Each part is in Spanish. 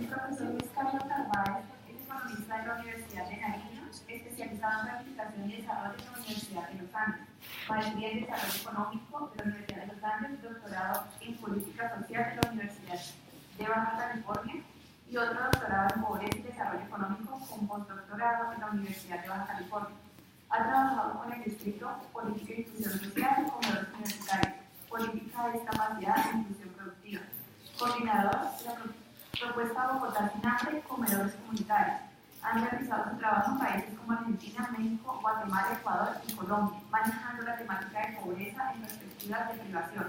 El profesor Luis Carlos Narváez es economista de la Universidad de Nariño, especializado en planificación y desarrollo de la Universidad de los Andes, maestría en desarrollo económico de la Universidad de los Andes, doctorado en política social de la Universidad de Baja California y otro doctorado en pobreza y desarrollo económico con postdoctorado en la Universidad de Baja California. Ha trabajado con el distrito Política e Inclusión Social y comedores universitarios, política de discapacidad e inclusión productiva, coordinador de la propuesta Bogotá sin hambre, comedores comunitarios. Han realizado su trabajo en países como Argentina, México, Guatemala, Ecuador y Colombia, manejando la temática de pobreza en perspectivas de privación.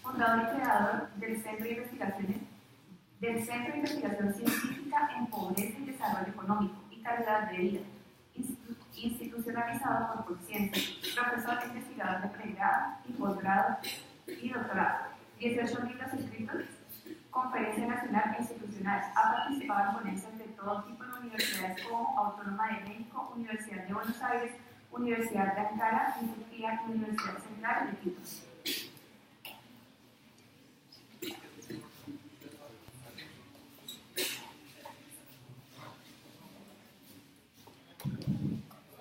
Fundador y creador del Centro de Investigación Científica en Pobreza y Desarrollo Económico y Calidad de Vida, institucionalizado por Conciencia, profesor e investigador de pregrado y posgrado y doctorado, 18 libros escritos, conferencia nacional e institucional. Ha participado en ponencias de todo tipo en universidades como Autónoma de México, Universidad de Buenos Aires, Universidad de Ankara, Turquía y Universidad Central de Quito.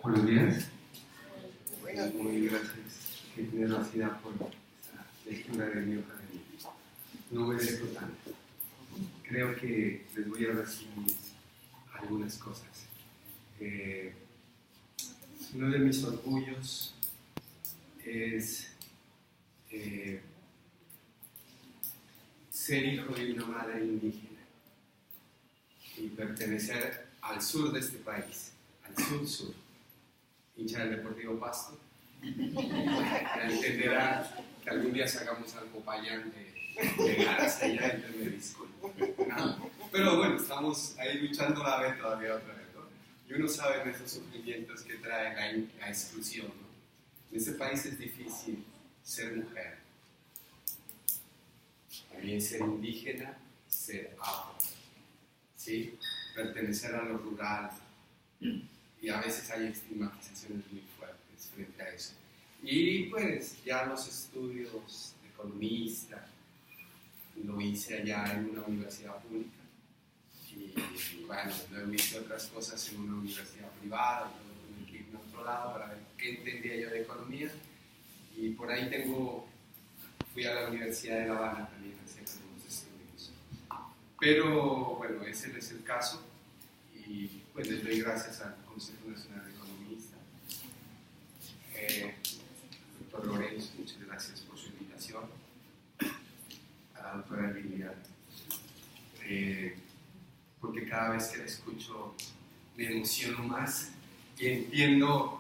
Buenos días. Muy gracias. Qué generosidad por esa lectura de mi hoja de vida. No merezco tanto. Creo que les voy a decir algunas cosas. Uno de mis orgullos es ser hijo de una madre indígena y pertenecer al sur de este país, al sur, hincha del Deportivo Pasto. Ya entenderán que algún día sacamos al Popayán de ganas allá, entonces me disculpo. ¿No? Pero bueno, estamos ahí luchando la vez todavía otra vez, ¿no? Y uno sabe de esos sufrimientos que trae la exclusión, ¿no? En este país es difícil ser mujer, también ser indígena, ser afro, ¿sí? Pertenecer a lo rural, y a veces hay estigmatizaciones muy fuertes frente a eso. Y pues ya los estudios de economista lo hice allá en una universidad pública y bueno, luego hice otras cosas en una universidad privada, luego tuve que irme a otro lado para ver qué entendía yo de economía y por ahí fui a la Universidad de La Habana también a hacer algunos estudios. Pero bueno, ese no es el caso y pues les doy gracias al Consejo Nacional de Economistas. Doctor Lorenzo, muchas gracias por su invitación. A la doctora Lilia, porque cada vez que la escucho me emociono más y entiendo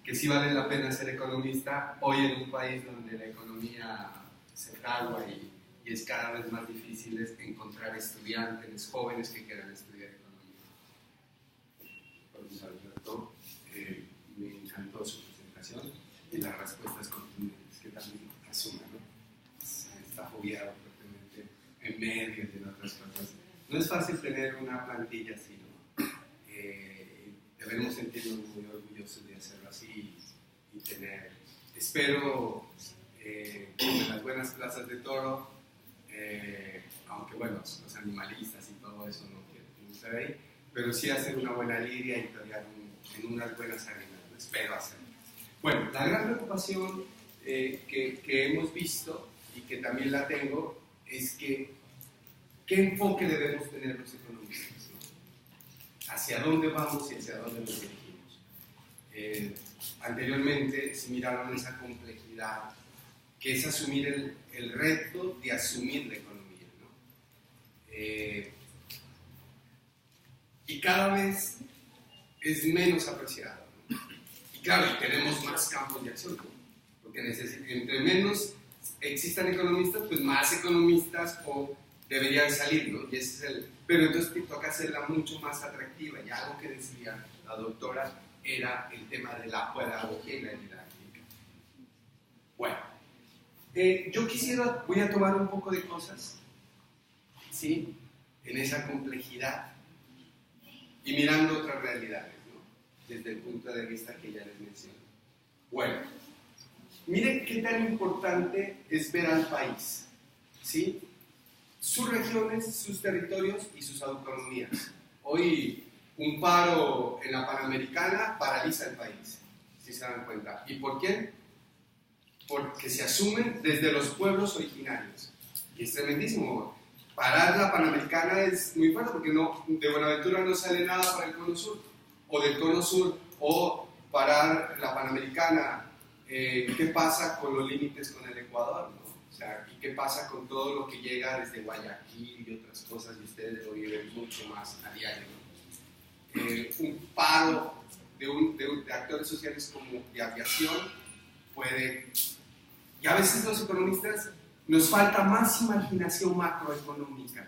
que sí vale la pena ser economista hoy en un país donde la economía se fragua y es cada vez más difícil encontrar estudiantes jóvenes que quieran estudiar economía. Profesor Alberto, me encantó su presentación y las respuestas contundentes que también asume, ¿no? Está fogueado fuertemente en medios y en otras cosas. No es fácil tener una plantilla así, ¿no? Debemos sentirnos muy orgullosos de hacerlo así y tener, espero, en las buenas plazas de toro, aunque bueno, los animalistas y todo eso no quieren estar ahí, pero sí hacer una buena lidia y torear en unas buenas arenas, espero hacerlo. Bueno, la gran preocupación que hemos visto y que también la tengo es que ¿qué enfoque debemos tener los economistas, ¿no? ¿Hacia dónde vamos y hacia dónde nos dirigimos? Anteriormente se miraron esa complejidad que es asumir el reto de asumir la economía, ¿no? Y cada vez es menos apreciado, ¿no? Y claro, tenemos más campos de acción, ¿no? Porque entre menos existan economistas, pues más economistas deberían salir, ¿no? Y ese es pero entonces toca hacerla mucho más atractiva. Y algo que decía la doctora era el tema de la pedagogía y la didáctica. Bueno, yo voy a tomar un poco de cosas, ¿sí? En esa complejidad y mirando otras realidades, ¿no? Desde el punto de vista que ya les mencioné. Bueno, miren qué tan importante es ver al país, ¿sí? sus regiones, sus territorios y sus autonomías. Hoy un paro en la Panamericana paraliza el país, si se dan cuenta. ¿Y por qué? Porque se asumen desde los pueblos originarios. Y es tremendísimo. Parar la Panamericana es muy fuerte porque de Buenaventura no sale nada para el Cono Sur, o del Cono Sur, o parar la Panamericana. ¿Qué pasa con los límites con el Ecuador, ¿no? O sea, ¿y qué pasa con todo lo que llega desde Guayaquil y otras cosas? Y ustedes lo viven mucho más a diario, ¿no? Un paro de actores sociales como de aviación puede... Y a veces los economistas nos falta más imaginación macroeconómica.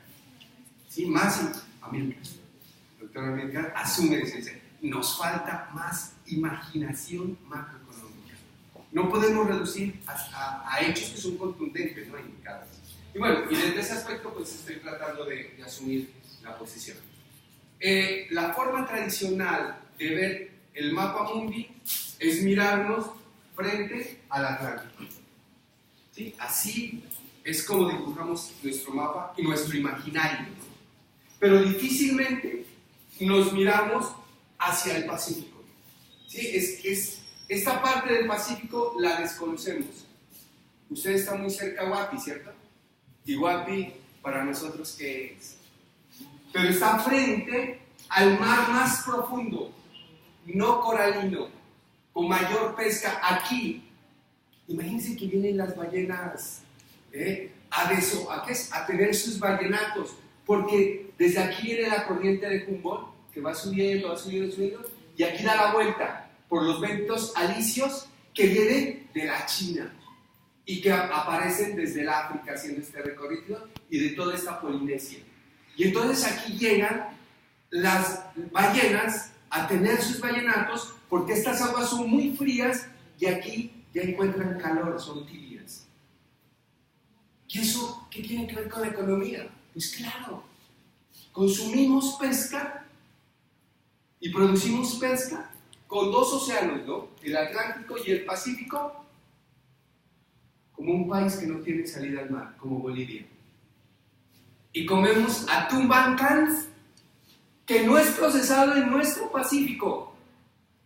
¿Sí? Doctor Amílcar asume, dice, nos falta más imaginación macroeconómica. No podemos reducir a hechos que son contundentes, no indicados. Y bueno, y desde ese aspecto pues estoy tratando de asumir la posición. La forma tradicional de ver el mapa mundi es mirarnos frente al Atlántico. ¿Sí? Así es como dibujamos nuestro mapa y nuestro imaginario. Pero difícilmente nos miramos hacia el Pacífico. ¿Sí? Esta parte del Pacífico la desconocemos. Usted está muy cerca a Huapi, ¿cierto? Y Huapi para nosotros, ¿qué es? Pero está frente al mar más profundo, no coralino, con mayor pesca. Aquí, imagínense que vienen las ballenas a tener sus ballenatos, porque desde aquí viene la corriente de Humboldt, que va subiendo, y aquí da la vuelta por los vientos alisios que vienen de la China y que aparecen desde el África haciendo este recorrido y de toda esta Polinesia. Y entonces aquí llegan las ballenas a tener sus ballenatos porque estas aguas son muy frías y aquí ya encuentran calor, son tibias. ¿Y eso qué tiene que ver con la economía? Pues claro, consumimos pesca y producimos pesca con dos océanos, ¿no? El Atlántico y el Pacífico, como un país que no tiene salida al mar, como Bolivia. Y comemos atún bancans, que no es procesado en nuestro Pacífico.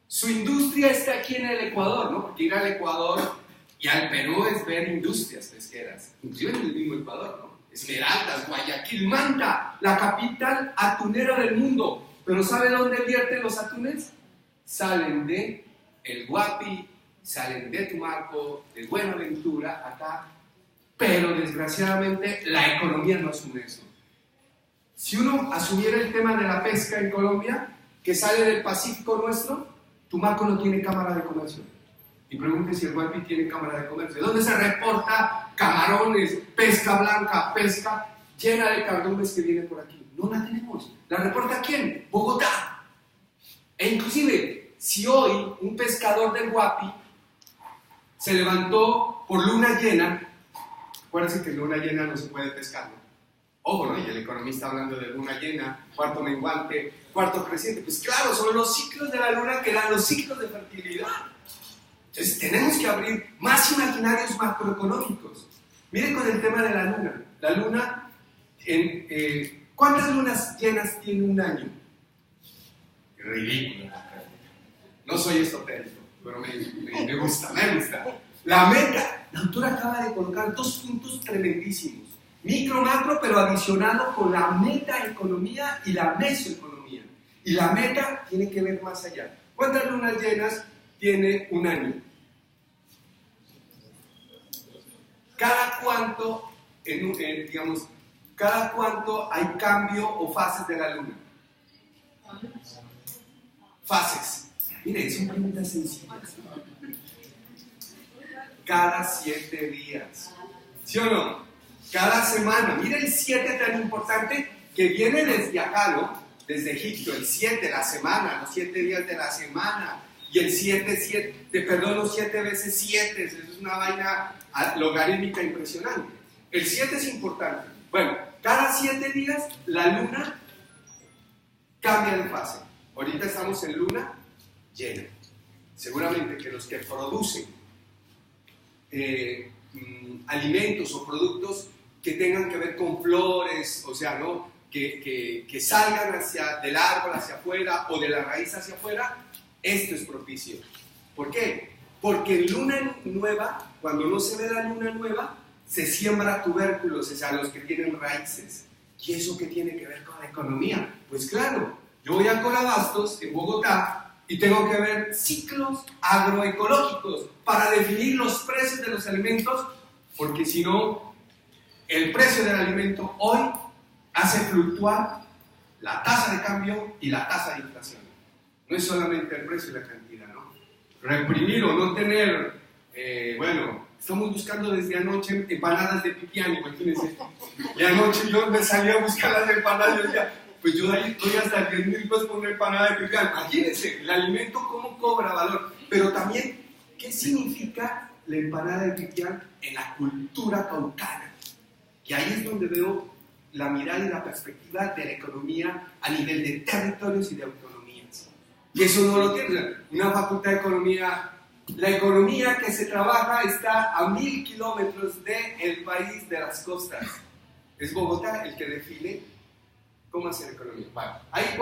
Su industria está aquí en el Ecuador, ¿no? Porque ir al Ecuador y al Perú es ver industrias pesqueras, inclusive en el mismo Ecuador, ¿no? Esmeraldas, Guayaquil, Manta, la capital atunera del mundo. Pero ¿sabe dónde vierten los atunes? Salen de el Huapi, salen de Tumaco, de Buenaventura, acá, pero desgraciadamente la economía no asume eso. Si uno asumiera el tema de la pesca en Colombia, que sale del Pacífico nuestro, Tumaco no tiene cámara de comercio. Y pregunte si el Huapi tiene cámara de comercio. ¿Dónde se reporta camarones, pesca blanca, pesca llena de cardumes que viene por aquí? No la tenemos. ¿La reporta quién? Bogotá. E inclusive, si hoy un pescador del Huapi se levantó por luna llena, acuérdense que en luna llena no se puede pescar, ¿no? Ojo, ¿no? Y el economista hablando de luna llena, cuarto menguante, cuarto creciente. Pues claro, son los ciclos de la luna que dan los ciclos de fertilidad. Entonces tenemos que abrir más imaginarios macroeconómicos. Miren con el tema de la luna. La luna, ¿cuántas lunas llenas tiene un año? Ridículo. No soy esotérico, pero me gusta. La meta, la autora acaba de colocar 2 puntos tremendísimos. Micro, macro, pero adicionado con la metaeconomía y la mesoeconomía. Y la meta tiene que ver más allá. ¿Cuántas lunas llenas tiene un año? ¿Cada cuánto, cada cuánto hay cambio o fases de la luna? Fases. Miren, son preguntas sencillas. Cada 7 días. ¿Sí o no? Cada semana. Miren el 7 tan importante que viene desde acá, ¿no? Desde Egipto. El 7, la semana, los 7 días de la semana. Y el 7, los 7 veces 7. Eso es una vaina logarítmica impresionante. El 7 es importante. Bueno, cada 7 días la luna cambia de fase. Ahorita estamos en luna llena. Seguramente que los que producen alimentos o productos que tengan que ver con flores, o sea, ¿no? Que salgan del árbol hacia afuera o de la raíz hacia afuera, esto es propicio. ¿Por qué? Porque en luna nueva, cuando no se ve la luna nueva, se siembra tubérculos, o sea, los que tienen raíces. ¿Y eso qué tiene que ver con la economía? Pues claro, yo voy a Corabastos, en Bogotá, y tengo que ver ciclos agroecológicos para definir los precios de los alimentos, porque si no, el precio del alimento hoy hace fluctuar la tasa de cambio y la tasa de inflación. No es solamente el precio y la cantidad, ¿no? Reprimir o no tener, estamos buscando desde anoche empanadas de pipián, imagínense. Y anoche yo me salí a buscar las empanadas y yo decía, pues yo doy hasta 10,000 pesos por una empanada de pipián. Imagínense, el alimento cómo cobra valor. Pero también, ¿qué significa la empanada de pipián en la cultura caucana? Y ahí es donde veo la mirada y la perspectiva de la economía a nivel de territorios y de autonomías. Y eso no lo tiene. Una facultad de economía, la economía que se trabaja está a 1,000 kilómetros del país de las costas. Es Bogotá el que define cómo hacer economía. Bueno, ahí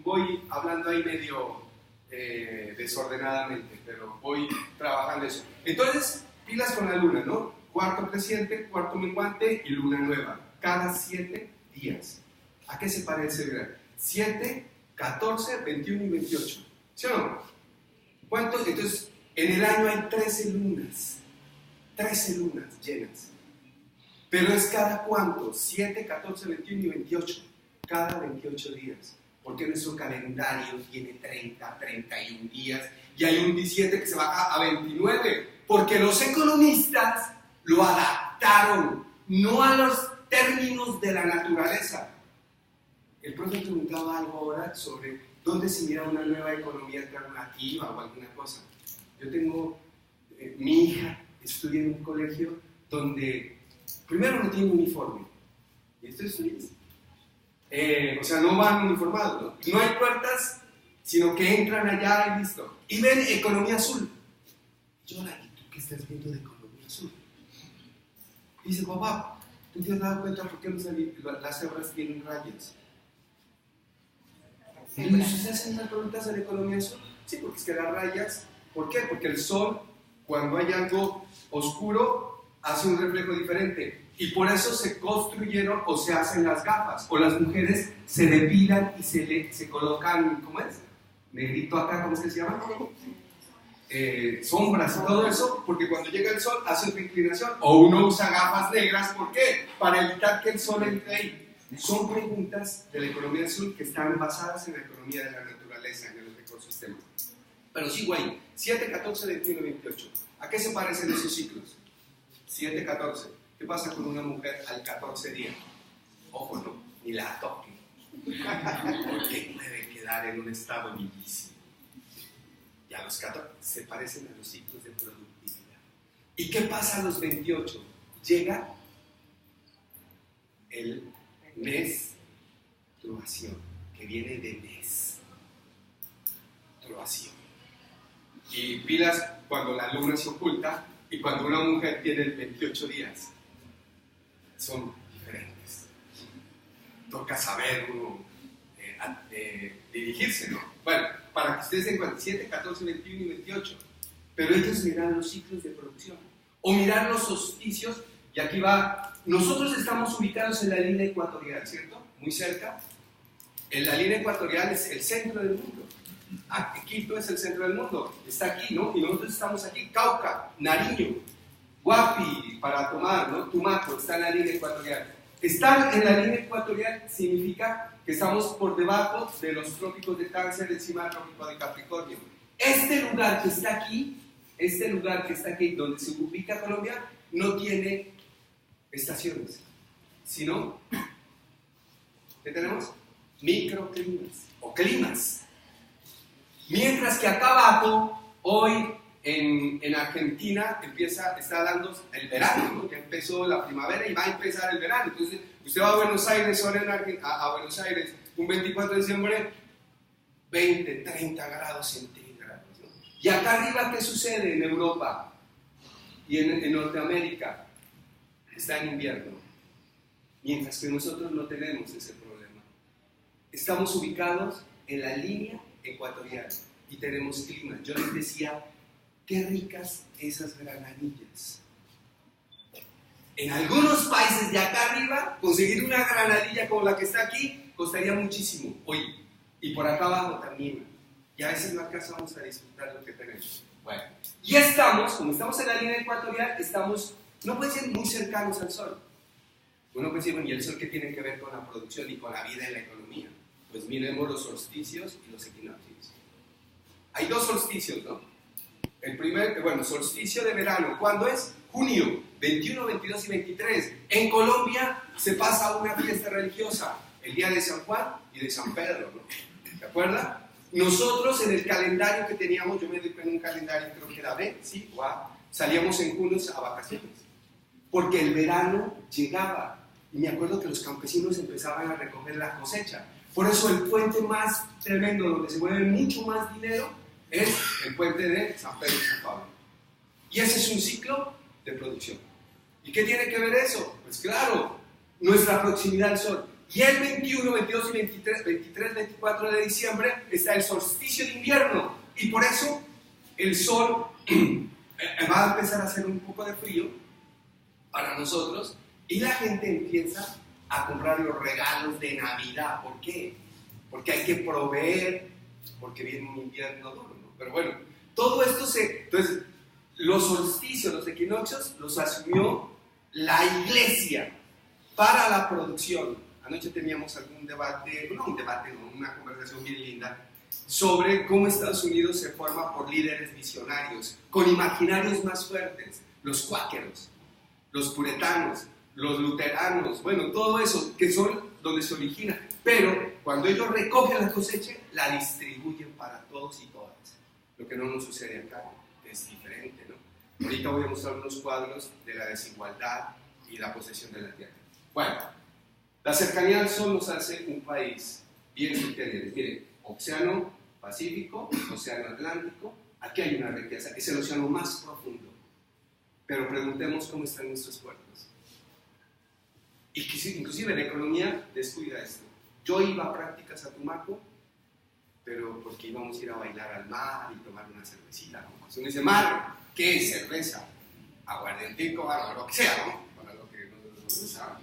voy hablando ahí medio desordenadamente, pero voy trabajando eso. Entonces, pilas con la luna, ¿no? Cuarto creciente, cuarto menguante y luna nueva. Cada 7 días. ¿A qué se parece? 7, 14, 21 y 28. ¿Sí o no? ¿Cuántos? Entonces, en el año hay 13 lunas. 13 lunas llenas. Pero es cada cuánto? 7, 14, 21 y 28. Cada 28 días. Porque nuestro calendario tiene 30, 31 días. Y hay un 17 que se baja a 29. Porque los economistas lo adaptaron, no a los términos de la naturaleza. El profe preguntaba algo ahora sobre dónde se mira una nueva economía alternativa o alguna cosa. Yo tengo, mi hija estudia en un colegio donde primero no tiene uniforme. Y esto es feliz. O sea, no van uniformados, ¿no? No hay puertas, sino que entran allá y listo. Y ven economía azul. Yo la ¿tú qué estás viendo de economía azul? Y dice, papá, ¿tú te has dado cuenta por qué las cebras tienen rayas? ¿Y se hacen las preguntas de la economía azul? Sí, porque es que las rayas, ¿por qué? Porque el sol, cuando hay algo oscuro, hace un reflejo diferente. Y por eso se construyeron o se hacen las gafas. O las mujeres se depilan y se colocan, ¿cómo es? Negrito acá, ¿cómo es que se llama? Sombras y todo eso, porque cuando llega el sol hace una inclinación. O uno usa gafas negras, ¿por qué? Para evitar que el sol entre ahí. Son preguntas de la economía azul que están basadas en la economía de la naturaleza, en el ecosistema. Pero sigo ahí. 7, 14, 21, 28. ¿A qué se parecen esos ciclos? 7, 14. ¿Qué pasa con una mujer al 14 día? Ojo, no, ni la toque. Porque puede quedar en un estado bellísimo. Y a los 14 se parecen a los ciclos de productividad. ¿Y qué pasa a los 28? Llega el menstruación, que viene de menstruación. Y pilas cuando la luna se oculta y cuando una mujer tiene 28 días. Son diferentes. Toca saber uno dirigirse, ¿no? Bueno, para que ustedes den cuenta, 7, 14, 21 y 28. Pero ellos miran los ciclos de producción. O mirar los solsticios, y aquí va. Nosotros estamos ubicados en la línea ecuatorial, ¿cierto? Muy cerca. En la línea ecuatorial es el centro del mundo. Quito es el centro del mundo. Está aquí, ¿no? Y nosotros estamos aquí. Cauca, Nariño, Guapi, para tomar, ¿no? Tumaco, está en la línea ecuatorial. Estar en la línea ecuatorial significa que estamos por debajo de los trópicos de Cáncer, encima del trópico de Capricornio. Este lugar que está aquí, donde se ubica Colombia, no tiene estaciones, sino, ¿qué tenemos? Microclimas o climas. Mientras que acá abajo, hoy en Argentina está dando el verano, ¿no? Ya empezó la primavera y va a empezar el verano. Entonces, usted va a Buenos Aires, ahora a Buenos Aires, un 24 de diciembre, 20, 30 grados centígrados, ¿no? Y acá arriba, ¿qué sucede en Europa y en Norteamérica? está en invierno, mientras que nosotros no tenemos ese problema. Estamos ubicados en la línea ecuatorial y tenemos clima. Yo les decía, qué ricas esas granadillas. En algunos países de acá arriba, conseguir una granadilla como la que está aquí costaría muchísimo. Oye, y por acá abajo también. Y a veces no alcanzamos a disfrutar lo que tenemos. Bueno, y estamos, como estamos en la línea ecuatorial, estamos, no puede ser muy cercanos al sol. Uno puede decir, bueno, ¿y el sol qué tiene que ver con la producción y con la vida en la economía? Pues miremos los solsticios y los equinoccios. Hay dos solsticios, ¿no? El primer, bueno, solsticio de verano, ¿cuándo es? Junio, 21, 22 y 23. En Colombia se pasa una fiesta religiosa, el día de San Juan y de San Pedro, ¿no? ¿Se acuerdan? Nosotros en el calendario que teníamos, yo me di en un calendario, creo que era B, ¿sí? O A, salíamos en junio a vacaciones. Porque el verano llegaba. Y me acuerdo que los campesinos empezaban a recoger la cosecha. Por eso el puente más tremendo, donde se mueve mucho más dinero, es el puente de San Pedro y San Pablo. Y ese es un ciclo de producción. ¿Y qué tiene que ver eso? Pues claro, nuestra proximidad al sol. Y el 21, 22 y 23, 24 de diciembre está el solsticio de invierno. Y por eso el sol va a empezar a hacer un poco de frío para nosotros. Y la gente empieza a comprar los regalos de Navidad. ¿Por qué? Porque hay que proveer, porque viene un invierno duro, ¿no? Pero bueno, todo esto entonces, los solsticios, los equinoccios, los asumió la iglesia para la producción. Anoche teníamos algún debate, una conversación bien linda, sobre cómo Estados Unidos se forma por líderes visionarios, con imaginarios más fuertes, los cuáqueros, los puritanos, los luteranos, bueno, todo eso, que son donde se origina. Pero cuando ellos recogen la cosecha, la distribuyen para todos y todas. Lo que no nos sucede acá, es diferente, ¿no? Ahorita voy a mostrar unos cuadros de la desigualdad y la posesión de la tierra. Bueno, la cercanía al sol nos hace un país bien subterráneo. Miren, Océano Pacífico, Océano Atlántico, aquí hay una riqueza, es el océano más profundo. Pero preguntemos cómo están nuestros puertos. Y inclusive la economía descuida esto. Yo iba a prácticas a Tumaco, pero porque íbamos a ir a bailar al mar y tomar una cervecita, ¿no? Entonces uno dice, mar, ¿qué es cerveza? Aguardientico, bueno, lo que sea, ¿no? Para lo que no saben.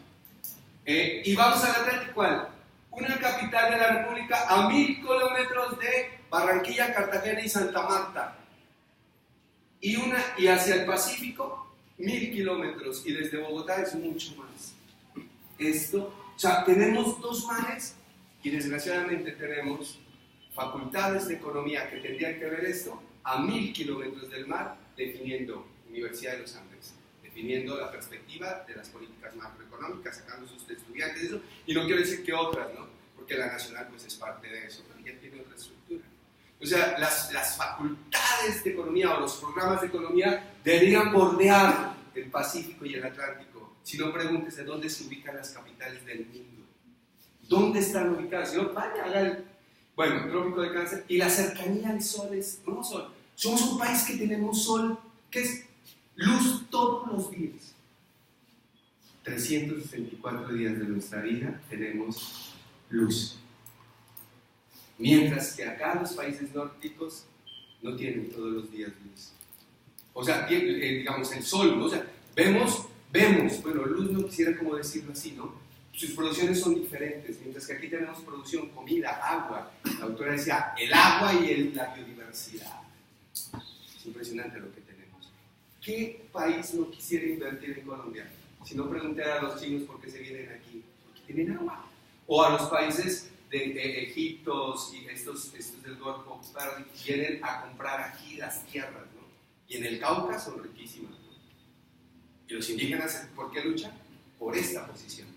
Y vamos al Atlántico, ¿cuál? Una capital de la República a 1000 kilómetros de Barranquilla, Cartagena y Santa Marta. Y hacia el Pacífico, 1000 kilómetros. Y desde Bogotá es mucho más. O sea, tenemos dos mares y desgraciadamente tenemos facultades de economía que tendrían que ver esto a 1000 kilómetros del mar, definiendo Universidad de los Andes, definiendo la perspectiva de las políticas macroeconómicas, sacando sus estudiantes, eso, y no quiero decir que otras, ¿no? Porque la nacional pues es parte de eso, pero ya tiene otra estructura. O sea, las facultades de economía o los programas de economía deberían bordear el Pacífico y el Atlántico. Si no, pregúntese dónde se ubican las capitales del mundo. ¿Dónde están ubicadas? Si no, vaya, haga el... Bueno, el trópico de Cáncer. Y la cercanía al sol es... No sol. Somos un país que tenemos sol, que es luz todos los días. 364 días de nuestra vida tenemos luz. Mientras que acá los países nórdicos no tienen todos los días luz. O sea, digamos, el sol, ¿no? O sea, vemos, bueno, luz no quisiera como decirlo así, ¿no? Sus producciones son diferentes, mientras que aquí tenemos producción, comida, agua. La autora decía, el agua y la biodiversidad. Es impresionante lo que tenemos. ¿Qué país no quisiera invertir en Colombia? Si no, pregunté a los chinos por qué se vienen aquí. Porque tienen agua. O a los países de Egipto y estos del Golfo, vienen a comprar aquí las tierras, ¿no? Y en el Cauca son riquísimas, ¿no? Y los indígenas, ¿por qué luchan? Por esta posición.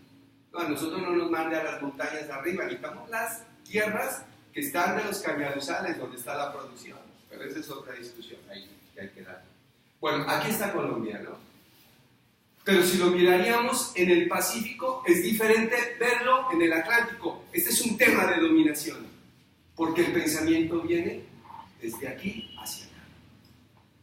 No, a nosotros no nos mande a las montañas de arriba, necesitamos las tierras que están de los cañaduzales, donde está la producción. Pero esa es otra discusión ahí que hay que dar. Bueno, aquí está Colombia, ¿no? Pero si lo miraríamos en el Pacífico, es diferente verlo en el Atlántico. Este es un tema de dominación, porque el pensamiento viene desde aquí hacia acá.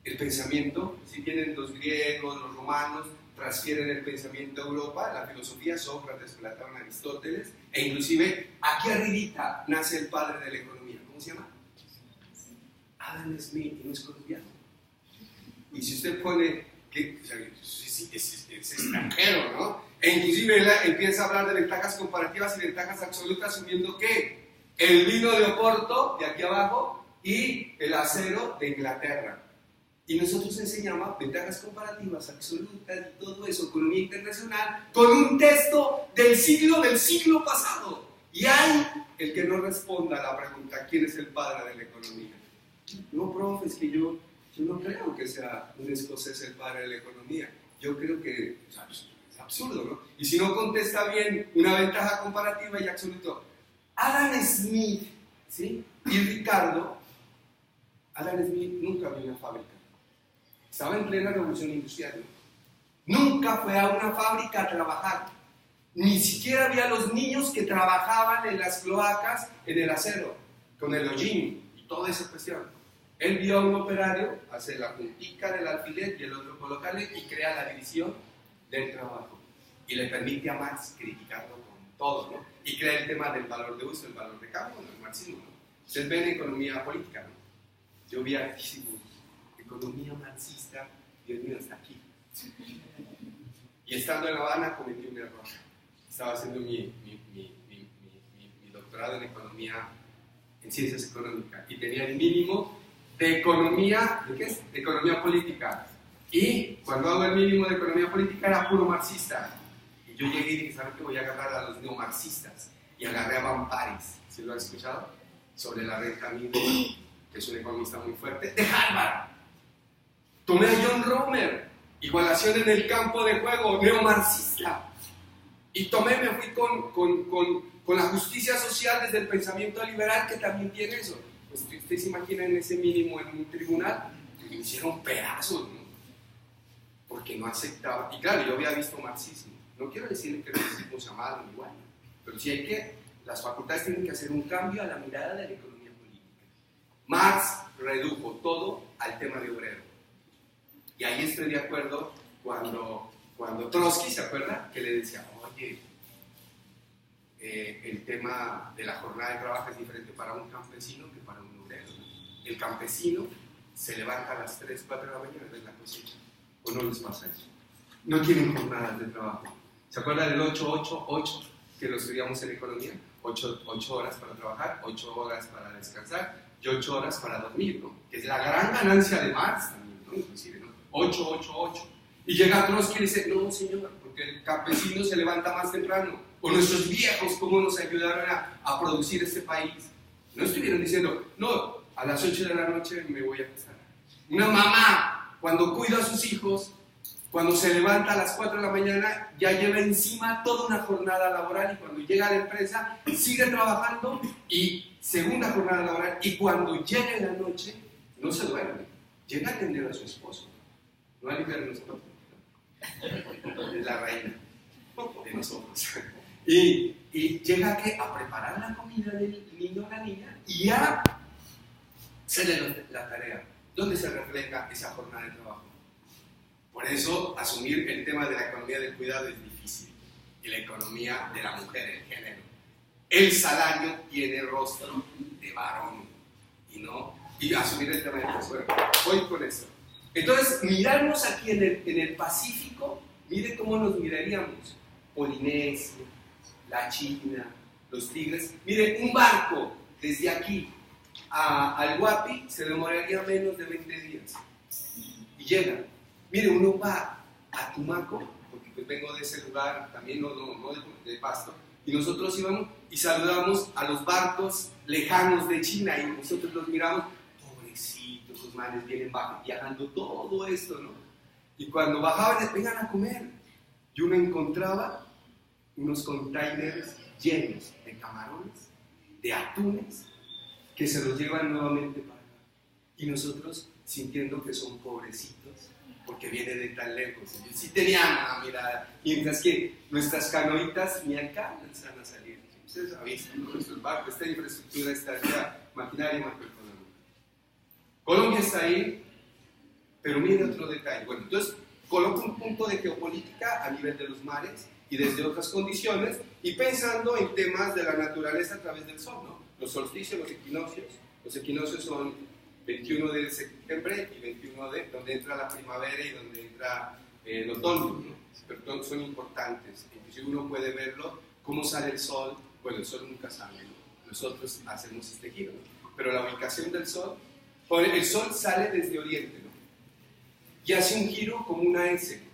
El pensamiento, si vienen los griegos, los romanos, transfieren el pensamiento a Europa, la filosofía, Sócrates, Platón, Aristóteles, e inclusive aquí arribita nace el padre de la economía. ¿Cómo se llama? Adam Smith, y no es colombiano. Y si usted pone que es extranjero, ¿no? E inclusive él empieza a hablar de ventajas comparativas y ventajas absolutas, asumiendo que el vino de Oporto, de aquí abajo, y el acero de Inglaterra. Y nosotros enseñamos ventajas comparativas absolutas y todo eso, economía internacional, con un texto del siglo pasado. Y hay el que no responda a la pregunta, ¿quién es el padre de la economía? No, profe, es que yo no creo que sea un escocés el padre de la economía. Yo creo que es absurdo, ¿no? Y si no contesta bien una ventaja comparativa y absoluto. Adam Smith, ¿sí? Y Ricardo, Adam Smith nunca vio una fábrica. Estaba en plena revolución industrial, ¿no? Nunca fue a una fábrica a trabajar. Ni siquiera había los niños que trabajaban en las cloacas, en el acero, con el hollín y toda esa cuestión. Él vio a un operario hacer la puntica del alfiler y el otro colocarle y crea la división del trabajo. Y le permite a Marx criticarlo con todo, ¿no? Y crea el tema del valor de uso, el valor de cambio, el marxismo, ¿no? Ustedes ven economía política, ¿no? Yo vi hartísimo economía marxista, Dios mío, hasta aquí. Y estando en La Habana cometí un error. Estaba haciendo mi doctorado en economía, en ciencias económicas, y tenía el mínimo de economía, ¿de qué es? De economía política. Y cuando hago el mínimo de economía política era puro marxista. Y yo llegué y dije, ¿saben qué? Voy a agarrar a los neomarxistas. Y agarré a Van Parijs, ¿sí lo han escuchado? Sobre la renta mínima, que es un economista muy fuerte, de Harvard. Tomé a John Romer, igualación en el campo de juego, neomarxista. Y me fui con la justicia social desde el pensamiento liberal, que también tiene eso. Pues ustedes se imaginan ese mínimo en un tribunal, me hicieron pedazos, ¿no? Porque no aceptaba. Y claro, yo había visto marxismo. No quiero decir que el marxismo sea malo ni bueno, pero sí las facultades tienen que hacer un cambio a la mirada de la economía política. Marx redujo todo al tema de obrero. Y ahí estoy de acuerdo cuando Trotsky, ¿se acuerda? Que le decía, oye, el tema de la jornada de trabajo es diferente para un campesino que para un obrero. El campesino se levanta a las 3, 4 de la mañana de la cosecha. ¿O no les pasa eso? No tienen jornadas de trabajo. ¿Se acuerdan del 8-8-8 que lo estudiamos en economía? 8 horas para trabajar, 8 horas para descansar y 8 horas para dormir, ¿no? Que es la gran ganancia de Marx también, ¿no? Inclusive, ¿no? 8-8-8. Y llega Trotsky y dice, no señor, porque el campesino se levanta más temprano. O nuestros viejos, cómo nos ayudaron a producir este país. No estuvieron diciendo, no, a las 8 de la noche me voy a acostar. Una mamá, cuando cuida a sus hijos, cuando se levanta a las 4 de la mañana, ya lleva encima toda una jornada laboral, y cuando llega a la empresa, sigue trabajando, y segunda jornada laboral, y cuando llega en la noche, no se duerme, llega a atender a su esposo. No a liberar a nosotros. Es la reina de nosotros. Y llega a preparar la comida del niño o la niña y ya se le la tarea. ¿Dónde se refleja esa jornada de trabajo? Por eso asumir el tema de la economía del cuidado es difícil. Y la economía de la mujer, el género. El salario tiene rostro de varón y asumir el tema del tesoro. Voy con eso. Entonces, mirarnos aquí en el Pacífico, mire cómo nos miraríamos. Polinesia, la China, los Tigres. Mire, un barco desde aquí al Guapi se demoraría menos de 20 días. Y llega. Mire, uno va a Tumaco, porque pues vengo de ese lugar, también no de Pasto, y nosotros íbamos y saludamos a los barcos lejanos de China, y nosotros los miramos, pobrecitos, los manes vienen viajando todo esto, ¿no? Y cuando bajaban, vengan a comer, y uno encontraba unos containers llenos de camarones, de atunes, que se los llevan nuevamente para acá. Y nosotros sintiendo que son pobrecitos, porque viene de tan lejos. Ellos sí tenían una mirada, mientras que nuestras canoitas ni alcanzan a salir. Ustedes han visto, ¿no? Nuestros barcos, esta infraestructura, esta maquinaria macroeconómica. Colombia está ahí, pero mire otro detalle. Bueno, entonces, coloco un punto de geopolítica a nivel de los mares y desde otras condiciones, y pensando en temas de la naturaleza a través del sol, ¿no? Los solsticios, los equinoccios. Los equinoccios son 21 de septiembre y 21 de donde entra la primavera y donde entra el otoño, ¿no? Pero son importantes. Inclusive uno puede verlo, cómo sale el sol. Bueno, el sol nunca sale, ¿no? Nosotros hacemos este giro, ¿no? Pero la ubicación del sol, el sol sale desde oriente, ¿no? Y hace un giro como una S.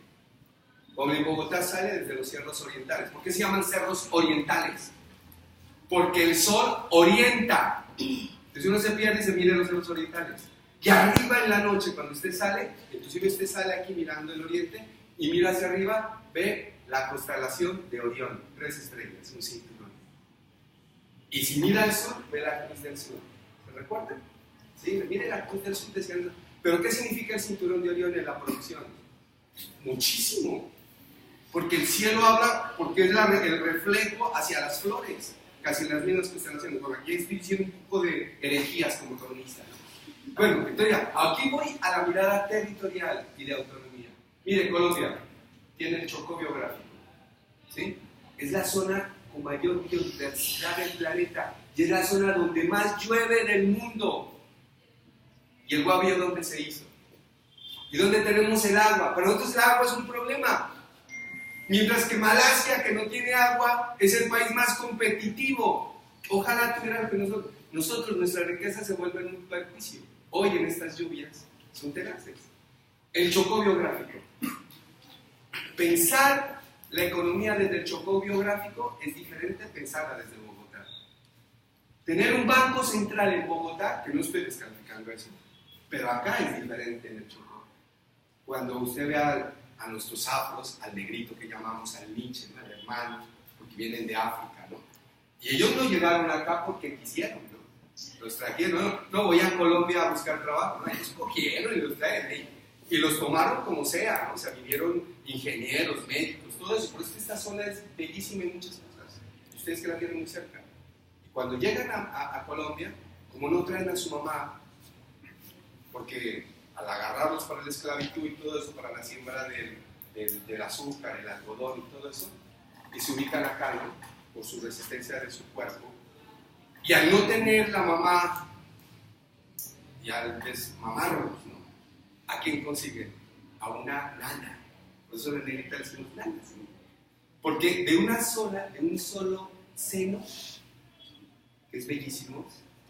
Como en Bogotá sale desde los cerros orientales. ¿Por qué se llaman cerros orientales? Porque el sol orienta. Entonces uno se pierde y se mira los cerros orientales. Y arriba en la noche, cuando usted sale, inclusive usted sale aquí mirando el oriente y mira hacia arriba, ve la constelación de Orión, 3 estrellas, un cinturón. Y si mira al sur, ve la cruz del sur. ¿Se recuerdan? Sí, mire la cruz del sur diciendo. ¿Pero qué significa el cinturón de Orión en la producción? Muchísimo. Porque el cielo habla, porque es el reflejo hacia las flores, casi las mismas que están haciendo. Por aquí estoy diciendo un poco de herejías como economista, ¿no? Bueno, entonces aquí voy a la mirada territorial y de autonomía. Mire, Colombia tiene el Chocó biográfico, ¿sí? Es la zona con mayor biodiversidad del planeta y es la zona donde más llueve del mundo. ¿Y el Guaviare dónde se hizo? ¿Y dónde tenemos el agua? Para nosotros el agua es un problema. Mientras que Malasia, que no tiene agua, es el país más competitivo. Ojalá tuvieran que nosotros nuestra riqueza se vuelve un perjuicio. Hoy en estas lluvias son tenaces. El Chocó biográfico. Pensar la economía desde el Chocó biográfico es diferente a pensarla desde Bogotá. Tener un banco central en Bogotá, que no estoy descalificando eso, pero acá es diferente en el Chocó. Cuando usted ve a nuestros afros, al negrito que llamamos al Nietzsche, ¿no? Al hermano, porque vienen de África, ¿no? Y ellos no llegaron acá porque quisieron, ¿no? Los trajeron, no voy a Colombia a buscar trabajo, ¿no? Ellos cogieron y los traen ahí. Y los tomaron como sea, ¿no? O sea, vinieron ingenieros, médicos, todo eso. Por eso esta zona es bellísima en muchas cosas. Ustedes que la tienen muy cerca. Y cuando llegan a Colombia, como no traen a su mamá, porque al agarrarlos para la esclavitud y todo eso, para la siembra del azúcar, el algodón y todo eso, y se ubican acá, ¿no? Por su resistencia de su cuerpo, y al no tener la mamá, y al desmamarlos, ¿no? ¿A quién consiguen? A una nana. Por eso en negrita decimos nanas, ¿no? Porque de un solo seno, que es bellísimo,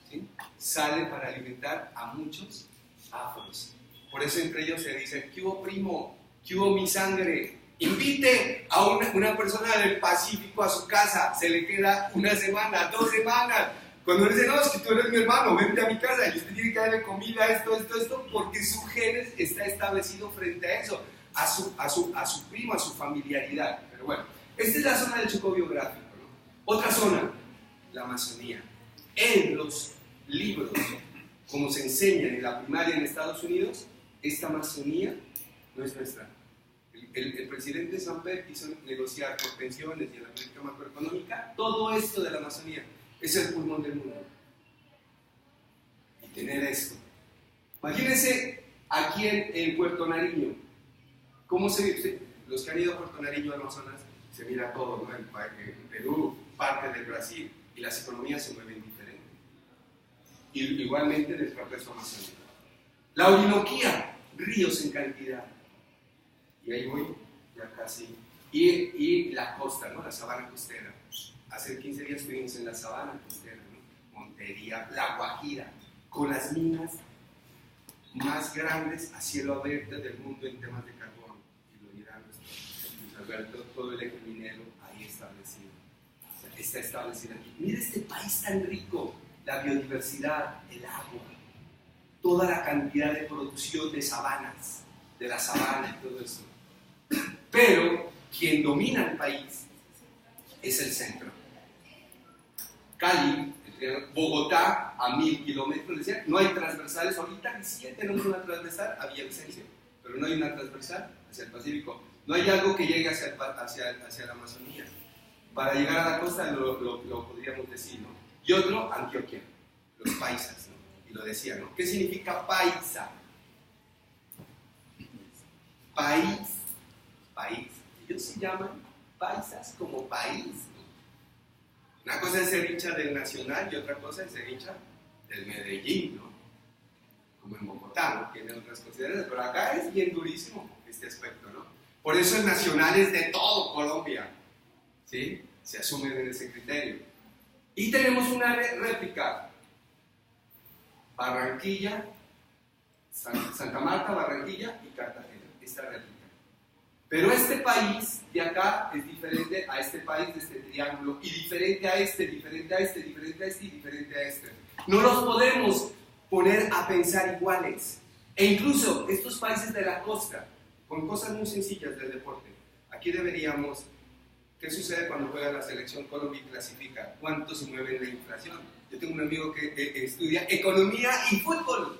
¿sí? Sale para alimentar a muchos afros. Por eso entre ellos se dice, ¿qué hubo primo? ¿Qué hubo mi sangre? Invite a una persona del Pacífico a su casa, se le queda 1 semana, 2 semanas. Cuando le dice, no, es que tú eres mi hermano, vente a mi casa y usted tiene que darle comida, esto, porque su genes está establecido frente a eso, a su primo, a su familiaridad. Pero bueno, esta es la zona del Chocó biográfico, ¿no? Otra zona, la Amazonía. En los libros, como se enseña en la primaria en Estados Unidos, esta Amazonía no es nuestra. El presidente Samper quiso negociar por pensiones y en la política macroeconómica todo esto de la Amazonía. Es el pulmón del mundo. Y tener esto. Imagínense aquí en Puerto Nariño. ¿Cómo se vive? Los que han ido a Puerto Nariño, Amazonas, se mira todo, ¿no? En Perú, parte del Brasil, y las economías se mueven diferente. Y igualmente en el trapezo amazónico. La Orinoquía, ríos en cantidad. Y ahí voy, ya casi. Y la costa, ¿no? La sabana costera. Hace 15 días estuvimos en la sabana costera, ¿no? Montería, La Guajira, con las minas más grandes a cielo abierto del mundo en temas de carbón. Y lo dirán Luis Alberto, todo el eje minero ahí establecido. O sea, está establecido aquí. Mira este país tan rico, la biodiversidad, el agua, toda la cantidad de producción de sabanas, de la sabana y todo eso. Pero quien domina el país es el centro. Cali, Bogotá a 1000 kilómetros, decía, no hay transversales. Ahorita sí tenemos una transversal a Villavicencio, pero no hay una transversal hacia el Pacífico. No hay algo que llegue hacia la Amazonía. Para llegar a la costa lo podríamos decir, ¿no? Y otro, Antioquia, los paisas, ¿no? Y lo decía, ¿no? ¿Qué significa paisa? país. Ellos se llaman paisas como país. Una cosa es ser hincha del Nacional y otra cosa es ser hincha del Medellín, ¿no? Como en Bogotá, ¿no? Tiene otras consideraciones, pero acá es bien durísimo este aspecto, ¿no? Por eso el Nacional es de todo Colombia, ¿sí? Se asume en ese criterio. Y tenemos una réplica, Barranquilla, Santa Marta, Barranquilla y Cartagena, esta réplica. Pero este país de acá es diferente a este país de este triángulo, y diferente a este, diferente a este, diferente a este y diferente a este. No los podemos poner a pensar iguales. E incluso estos países de la costa, con cosas muy sencillas del deporte, aquí deberíamos, ¿qué sucede cuando juega la selección Colombia y clasifica? ¿Cuánto se mueve en la inflación? Yo tengo un amigo que estudia economía y fútbol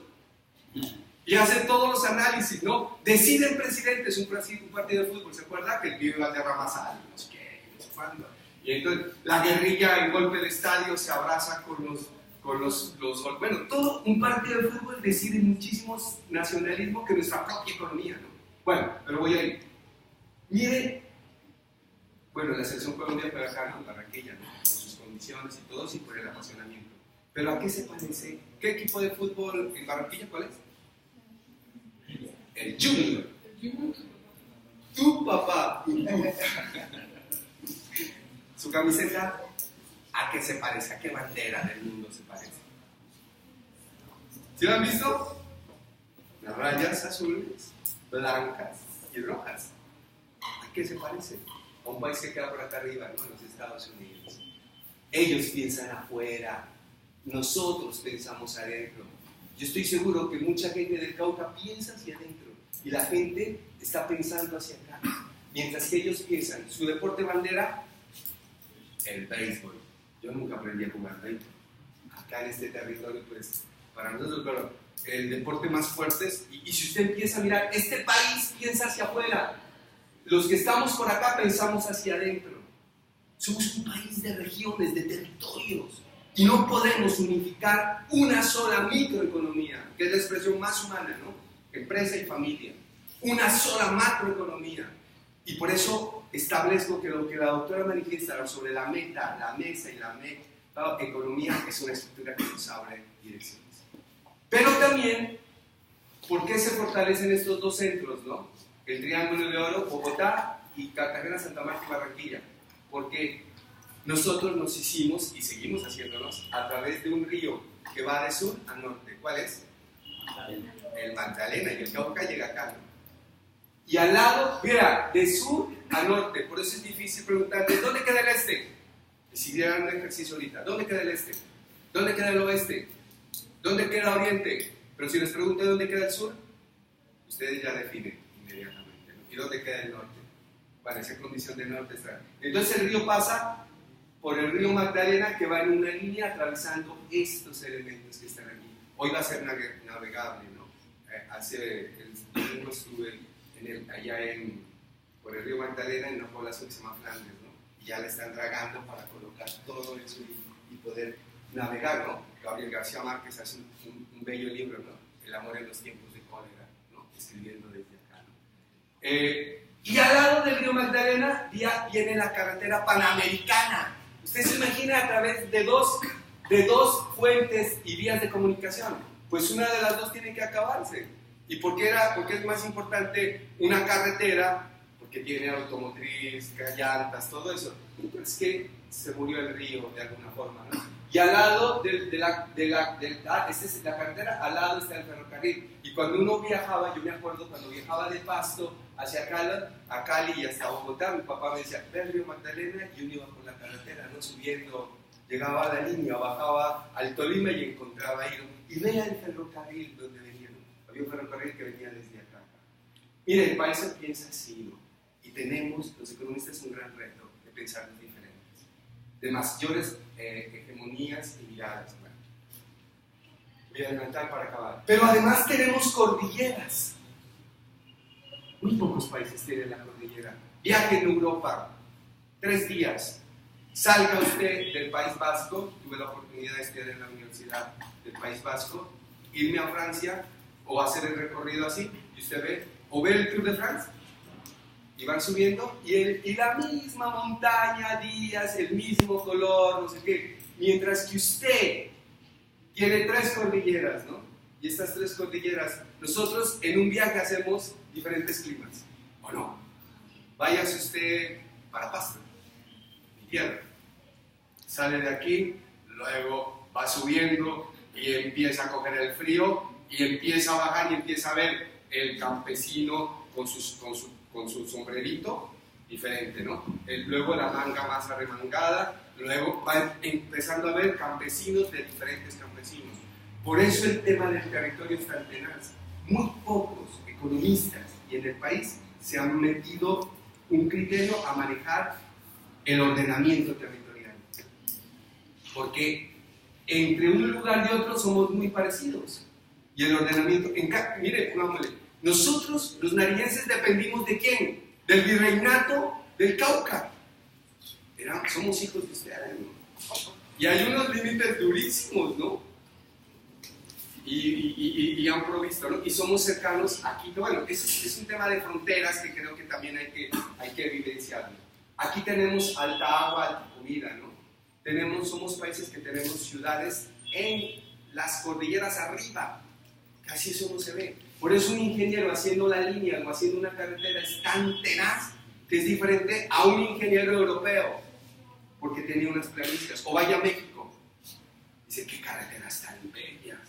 y hace todos los análisis, ¿no? Deciden presidentes un partido de fútbol, ¿se acuerda? Que el pibe Valderrama sale, no sé qué, no sé cuándo. Y entonces la guerrilla, el golpe de estadio, se abraza con los bueno, todo un partido de fútbol decide muchísimos nacionalismo que nuestra propia economía, ¿no? Bueno, pero voy a ir. Mire, bueno, la selección Colombia juega acá en Barranquilla, ¿no? Por sus condiciones y todo, y por el apasionamiento. Pero ¿a qué se parece? ¿Qué equipo de fútbol en Barranquilla cuál es? El Junior. Tu papá. Su camiseta, ¿a qué se parece? ¿A qué bandera del mundo se parece? ¿Sí lo han visto? Las rayas azules, blancas y rojas. ¿A qué se parece? A un país que queda por acá arriba, ¿no? En los Estados Unidos. Ellos piensan afuera, nosotros pensamos adentro. Yo estoy seguro que mucha gente del Cauca piensa hacia adentro y la gente está pensando hacia acá. Mientras que ellos piensan, su deporte bandera, el béisbol. Yo nunca aprendí a jugar béisbol. Acá en este territorio, pues, para nosotros, pero el deporte más fuerte es, y si usted empieza a mirar, este país piensa hacia afuera. Los que estamos por acá pensamos hacia adentro. Somos un país de regiones, de territorios. Y no podemos unificar una sola microeconomía, que es la expresión más humana, ¿no? Empresa y familia. Una sola macroeconomía. Y por eso establezco que lo que la doctora manifiesta sobre la meta, la mesa y la economía es una estructura que nos abre direcciones. Pero también, ¿por qué se fortalecen estos dos centros, no? El Triángulo de Oro, Bogotá y Cartagena, Santa Marta y Barranquilla. Porque nosotros nos hicimos y seguimos haciéndonos a través de un río que va de sur a norte. ¿Cuál es? El Magdalena, y el Cauca llega acá, ¿no? Y al lado, mira, de sur a norte. Por eso es difícil preguntarle, ¿dónde queda el este? Y si dieran un ejercicio ahorita, ¿dónde queda el este? ¿Dónde queda el oeste? ¿Dónde queda oriente? Pero si les pregunto dónde queda el sur, ustedes ya definen inmediatamente, ¿no? ¿Y dónde queda el norte? Bueno, esa condición de norte está. Entonces el río pasa por el río Magdalena, que va en una línea atravesando estos elementos que están aquí. Hoy va a ser navegable, ¿no? Hace el domingo estuve por el río Magdalena en una población que se llama Flandes, ¿no? Y ya le están dragando para colocar todo eso y poder navegar, ¿no? Gabriel García Márquez hace un bello libro, ¿no? El amor en los tiempos de cólera, ¿no? Escribiendo desde acá, ¿no? Y al lado del río Magdalena viene la carretera panamericana. Usted se imagina a través de dos fuentes y vías de comunicación. Pues una de las dos tiene que acabarse. ¿Y por qué es más importante una carretera? Porque tiene automotriz, llantas, todo eso. Pero es que se murió el río de alguna forma, ¿no? Y al lado esta es la carretera, al lado está el ferrocarril. Y cuando uno viajaba, yo me acuerdo cuando viajaba de Pasto hacia Cali y hasta Bogotá, mi papá me decía, ve al río Magdalena, y uno iba por la carretera, ¿no? Subiendo, llegaba a la línea, bajaba al Tolima y encontraba ahí, ¿no? Y vea el ferrocarril donde venía, ¿no? Había un ferrocarril que venía desde acá. Mire, el país piensa así, ¿no? Y tenemos, los economistas, un gran reto de pensar diferentes, de mayores hegemonías y miradas. Bueno, voy a adelantar para acabar. Pero además tenemos cordilleras. Muy pocos países tienen la cordillera. Viaje en Europa, 3 días. Salga usted del País Vasco. Tuve la oportunidad de estudiar en la Universidad del País Vasco. Irme a Francia o hacer el recorrido así, y usted ve o ve el Tour de France y van subiendo y la misma montaña, días, el mismo color, no sé qué, mientras que usted tiene 3 cordilleras, ¿no? Y estas 3 cordilleras, nosotros en un viaje hacemos diferentes climas, ¿o no? Váyase usted para Pasto, mi tierra, sale de aquí, luego va subiendo y empieza a coger el frío y empieza a bajar y empieza a ver el campesino con su sombrerito diferente, ¿no? Luego la manga más arremangada, luego va empezando a ver campesinos de diferentes campesinos. Por eso el tema del territorio es tan tenaz. Muy pocos economistas y en el país se han metido un criterio a manejar el ordenamiento territorial. Porque entre un lugar y otro somos muy parecidos. Y el ordenamiento, mire, nosotros los nariñenses dependimos de ¿quién? Del virreinato del Cauca. Somos hijos de ustedes, ¿no? Y hay unos límites durísimos, ¿no? Y han provisto, ¿no? Y somos cercanos aquí. Bueno, es un tema de fronteras que creo que también hay que evidenciarlo. Aquí tenemos alta agua, alta comida, ¿no? Somos países que tenemos ciudades en las cordilleras arriba. Casi eso no se ve. Por eso un ingeniero haciendo la línea o haciendo una carretera es tan tenaz que es diferente a un ingeniero europeo, porque tenía unas planistas. O vaya a México, dice, qué carreteras tan bellas.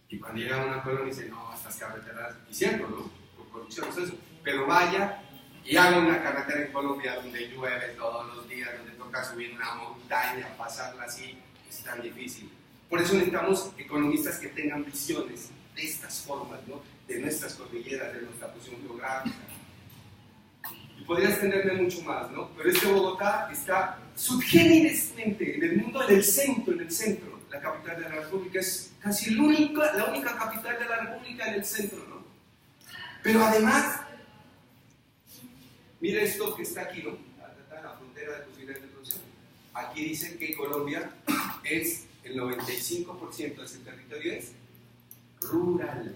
Y cuando llega a una colonia dice, no, estas carreteras, y cierto, ¿no? Por corrupción, es eso. Pero vaya y haga una carretera en Colombia donde llueve todos los días, donde toca subir una montaña, pasarla así, es tan difícil. Por eso necesitamos economistas que tengan visiones de estas formas, ¿no? De nuestras cordilleras, de nuestra posición geográfica. Y podría extenderme mucho más, ¿no? Pero Bogotá está subgéneresmente en el mundo, en el centro. La capital de la República es casi la única capital de la República en el centro, ¿no? Pero además, mire esto que está aquí, ¿no? En la frontera de posibilidades de producción. Aquí dicen que Colombia es el 95% de ese territorio es rural,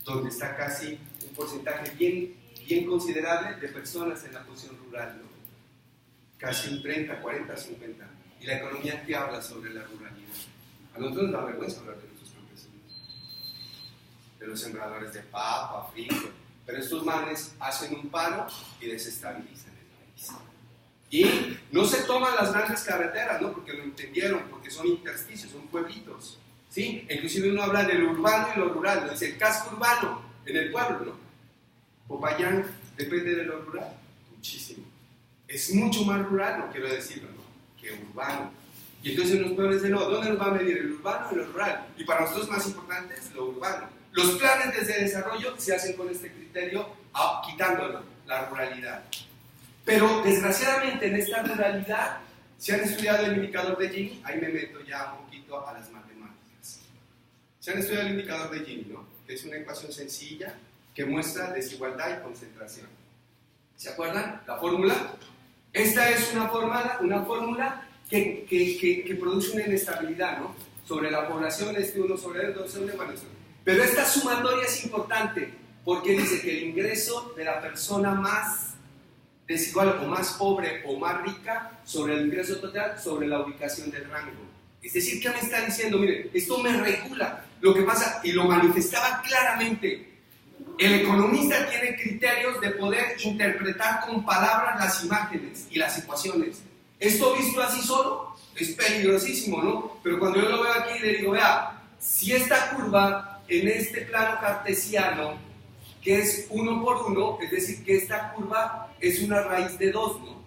donde está casi un porcentaje bien considerable de personas en la posición rural, ¿no? Casi un 30, 40, 50. Y la economía que habla sobre la ruralidad. A nosotros nos da vergüenza hablar de nuestros campesinos, de los sembradores de papa, frijol, pero estos manes hacen un paro y desestabilizan el país. Y no se toman las grandes carreteras, ¿no? Porque lo entendieron, porque son intersticios, son pueblitos, ¿sí? Inclusive uno habla de lo urbano y lo rural, ¿no? Dice el casco urbano en el pueblo, ¿no? Popayán depende de lo rural, muchísimo. Es mucho más rural, no quiero decirlo, ¿no? Que urbano. Y entonces en los pueblos dicen, no, ¿dónde nos va a medir? ¿El urbano o lo rural? Y para nosotros más importante es lo urbano. Los planes de desarrollo se hacen con este criterio, quitándolo, la ruralidad. Pero desgraciadamente en esta ruralidad, si han estudiado el indicador de Gini, ahí me meto ya un poquito a las matemáticas. Si han estudiado el indicador de Gini, ¿no? Que es una ecuación sencilla que muestra desigualdad y concentración. ¿Se acuerdan? La fórmula. Esta es una fórmula que produce una inestabilidad, ¿no? Sobre la población, 1 sobre 2 sobre 1, pero esta sumatoria es importante porque dice que el ingreso de la persona más desigual o más pobre o más rica sobre el ingreso total, sobre la ubicación del rango. Es decir, ¿qué me está diciendo? Mire, esto me regula. Lo que pasa, y lo manifestaba claramente, el economista tiene criterios de poder interpretar con palabras las imágenes y las ecuaciones. Esto visto así solo es peligrosísimo, ¿no? Pero cuando yo lo veo aquí le digo, vea, si esta curva en este plano cartesiano, que es 1 por 1, es decir, que esta curva es una raíz de 2, ¿no?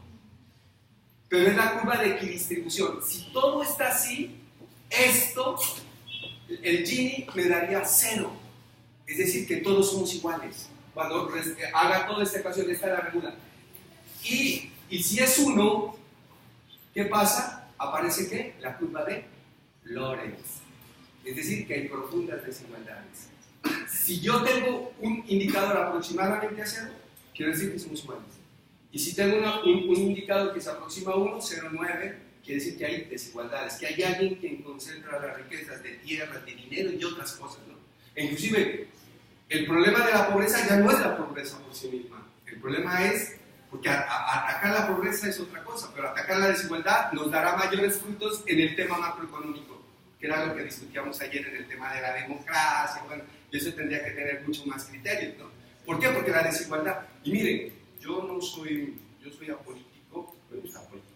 Pero es la curva de equidistribución. Si todo está así, el Gini me daría 0. Es decir, que todos somos iguales. Cuando haga toda esta ecuación, esta la regula. Y si es 1, ¿qué pasa? Aparece ¿qué? La curva de Lorenz. Es decir, que hay profundas desigualdades. Si yo tengo un indicador aproximadamente a 0, quiero decir que somos iguales. Y si tengo un indicador que se aproxima a 1, 0,9, quiere decir que hay desigualdades, que hay alguien que concentra las riquezas de tierra, de dinero y otras cosas, ¿no? E inclusive, el problema de la pobreza ya no es la pobreza por sí misma. El problema es, porque atacar la pobreza es otra cosa, pero atacar la desigualdad nos dará mayores frutos en el tema macroeconómico, que era lo que discutíamos ayer en el tema de la democracia. Bueno, y eso tendría que tener mucho más criterios, ¿no? ¿Por qué? Porque la desigualdad, y miren, yo soy apolítico, me gusta la política.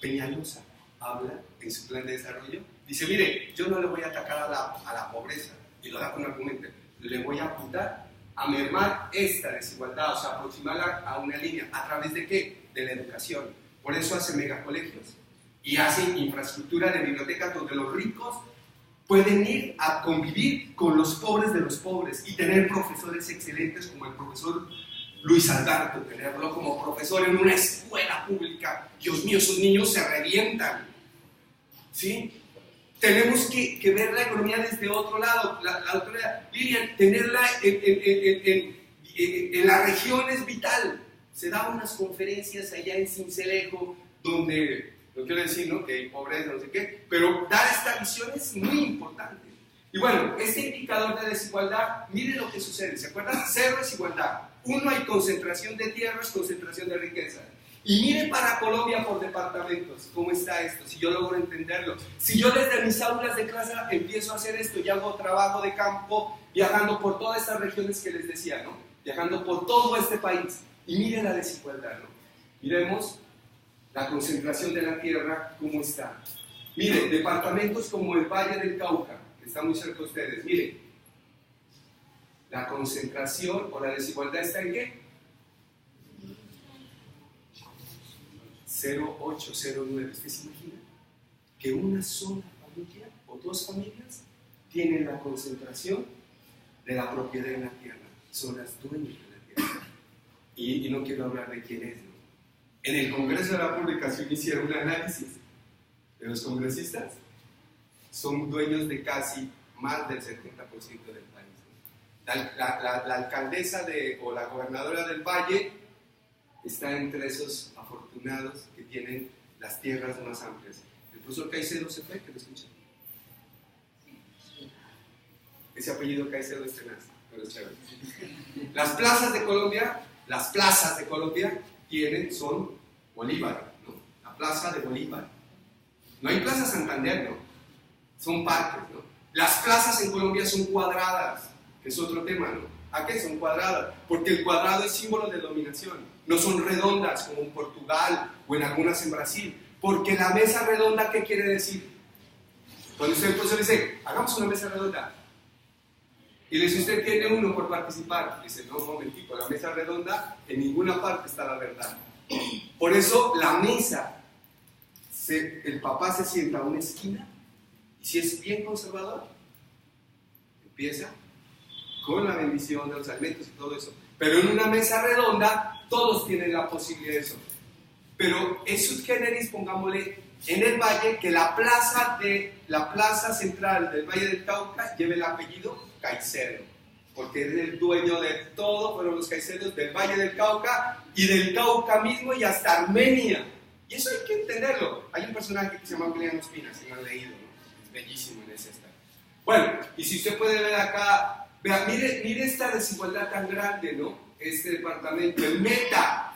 Peñalosa habla en su plan de desarrollo, dice, mire, yo no le voy a atacar a la pobreza, y lo da con argumento, le voy a apuntar a mermar esta desigualdad, o sea, aproximarla a una línea. ¿A través de qué? De la educación. Por eso hace megacolegios y hace infraestructura de bibliotecas donde los ricos pueden ir a convivir con los pobres de los pobres y tener profesores excelentes como el profesor Luis Alberto, tenerlo como profesor en una escuela pública. Dios mío, esos niños se revientan, ¿sí? Tenemos que ver la economía desde otro lado. La doctora Lilian, tenerla en la región es vital. Se dan unas conferencias allá en Sincelejo donde, no quiero decir, ¿no?, que hay pobreza, no sé qué, pero dar esta visión es muy importante. Y bueno, este indicador de desigualdad, mire lo que sucede. ¿Se acuerdan? Cero desigualdad. Uno, hay concentración de tierras, concentración de riqueza. Y mire para Colombia por departamentos, ¿cómo está esto? Si yo logro entenderlo. Si yo desde mis aulas de clase empiezo a hacer esto y hago trabajo de campo, viajando por todas estas regiones que les decía, ¿no? Viajando por todo este país. Y mire la desigualdad, ¿no? Miremos la concentración de la tierra, ¿cómo está? Mire, departamentos como el Valle del Cauca, que está muy cerca de ustedes, mire. La concentración o la desigualdad está en qué? 0,809. ¿Usted se imagina que una sola familia o dos familias tienen la concentración de la propiedad en la tierra? Son las dueñas de la tierra. Y no quiero hablar de quién es, ¿no? En el Congreso de la Publicación hicieron un análisis de los congresistas. Son dueños de casi más del 70% del país. La alcaldesa o la gobernadora del Valle está entre esos afortunados que tienen las tierras más amplias. El profesor Caicedo se fue, que lo escuchan. Ese apellido Caicedo es tenaz, pero es chévere. Las plazas de Colombia son Bolívar, ¿no? La plaza de Bolívar. No hay plaza Santander, ¿no? Son parques, ¿no? Las plazas en Colombia son cuadradas, que es otro tema, ¿no? ¿A qué son cuadradas? Porque el cuadrado es símbolo de dominación. No son redondas como en Portugal o en algunas en Brasil. Porque la mesa redonda, ¿qué quiere decir? Cuando usted, el profesor dice, hagamos una mesa redonda. Y le dice, ¿usted tiene uno por participar? Dice, no, un momentico, la mesa redonda, en ninguna parte está la verdad. Por eso la mesa, el papá se sienta a una esquina y si es bien conservador, empieza con la bendición de los alimentos y todo eso. Pero en una mesa redonda, todos tienen la posibilidad de eso. Pero es sub generis, pongámosle, en el valle, que la plaza central del Valle del Cauca lleve el apellido Caicedo, porque es el dueño de todo, fueron los caicedos del Valle del Cauca y del Cauca mismo y hasta Armenia. Y eso hay que entenderlo. Hay un personaje que se llama Emiliano Espina, si no han leído, ¿no? Es bellísimo en ese estado. Bueno, y si usted puede ver acá, vea, mire esta desigualdad tan grande, ¿no? Este departamento, el Meta,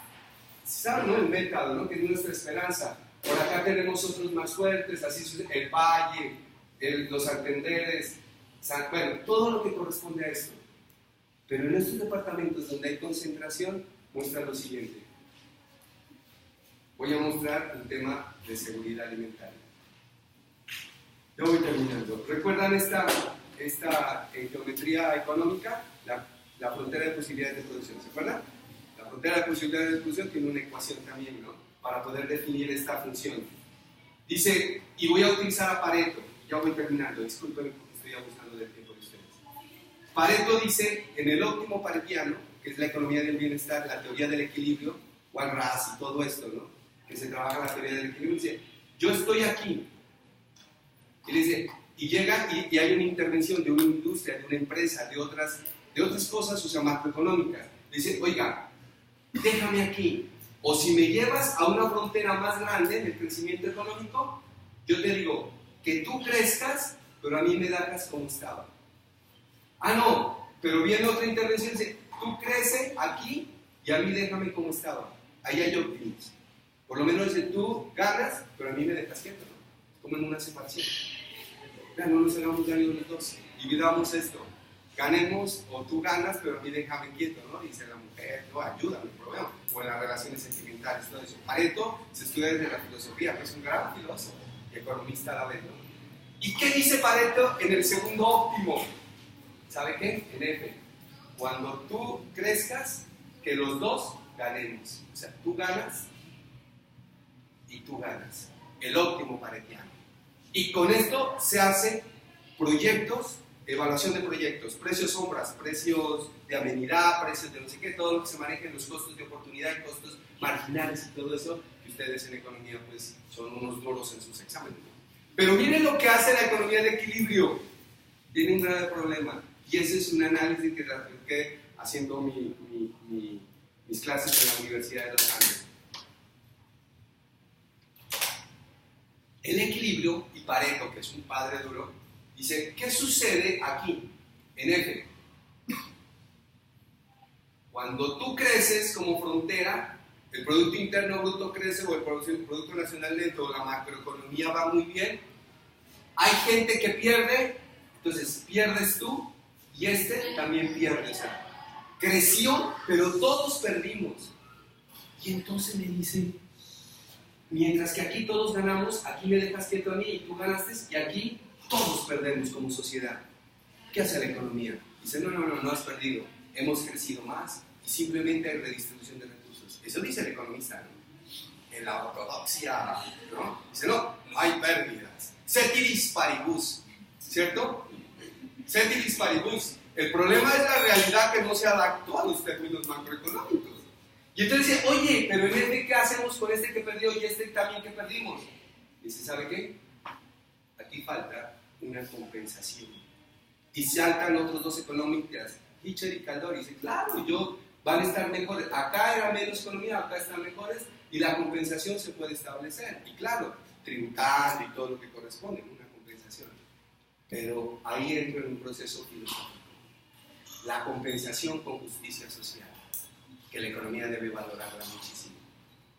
¿saben, no? El Meta, ¿no? Que es nuestra esperanza. Por acá tenemos otros más fuertes, así el Valle, los Altenderes, bueno, todo lo que corresponde a esto. Pero en estos departamentos donde hay concentración, muestra lo siguiente. Voy a mostrar un tema de seguridad alimentaria. Ya voy terminando. ¿Recuerdan esta en geometría económica? La frontera de posibilidades de producción. ¿Se acuerdan? La frontera de posibilidades de producción tiene una ecuación también, ¿no? Para poder definir esta función. Dice, y voy a utilizar a Pareto. Ya voy terminando, discúlpenme porque estoy abusando del tiempo de ustedes. Pareto dice, en el óptimo paretiano, que es la economía del bienestar, la teoría del equilibrio, Juan Ras y todo esto, ¿no? Que se trabaja la teoría del equilibrio, dice, yo estoy aquí. Y le dice, y llega y hay una intervención de una industria, de una empresa, de otras cosas, o sea, macroeconómicas. Le dice, oiga, déjame aquí. O si me llevas a una frontera más grande del crecimiento económico, yo te digo que tú crezcas, pero a mí me dejas como estaba. Ah, no, Pero viene otra intervención y dice, tú crece aquí y a mí déjame como estaba. Ahí hay optimismo. Por lo menos dice, tú ganas, pero a mí me dejas quieto, ¿no? Como en una separación. Ya no nos hagamos daño los dos. Dividamos esto. Ganemos, o tú ganas, pero a mí déjame quieto, ¿no? Dice la mujer, no, ayúdame, problema. O en las relaciones sentimentales, todo eso. Pareto se estudia desde la filosofía, que es un gran filósofo y economista a la vez, ¿no? ¿Y qué dice Pareto en el segundo óptimo? ¿Sabe qué? En F. Cuando tú crezcas, que los dos ganemos. O sea, tú ganas y tú ganas. El óptimo paretiano. Y con esto se hacen proyectos, evaluación de proyectos, precios sombras, precios de amenidad, precios de no sé qué, todo lo que se maneja en los costos de oportunidad y costos marginales y todo eso, que ustedes en economía pues son unos duros en sus exámenes. Pero miren lo que hace la economía de equilibrio. Tiene un grave problema. Y ese es un análisis que apliqué haciendo mis clases en la Universidad de Los Andes. El equilibrio, y Pareto, que es un padre duro, dice, ¿qué sucede aquí, en F? Cuando tú creces como frontera, el Producto Interno Bruto crece, o el Producto Nacional Neto, o la macroeconomía va muy bien, hay gente que pierde, entonces pierdes tú, y también pierde. O sea, creció, pero todos perdimos. Y entonces me dice, mientras que aquí todos ganamos, aquí me dejas quieto a mí y tú ganaste, y aquí todos perdemos como sociedad. ¿Qué hace la economía? Dice, no has perdido, hemos crecido más y simplemente hay redistribución de recursos. Eso dice el economista, ¿no? En la ortodoxia, ¿no? Dice, no hay pérdidas. Ceteris paribus, ¿cierto? Ceteris paribus. El problema es la realidad que no se adaptó a los términos macroeconómicos. Y entonces dice, oye, pero ¿qué hacemos con este que perdió y también que perdimos? Dice, ¿sabe qué? Aquí falta una compensación. Y saltan otros dos economistas, Hitcher y Caldor, y dice, claro, van a estar mejores. Acá era menos economía, acá están mejores, y la compensación se puede establecer. Y claro, tributando y todo lo que corresponde, una compensación. Pero ahí entra en un proceso filosófico. La compensación con justicia social, que la economía debe valorarla muchísimo.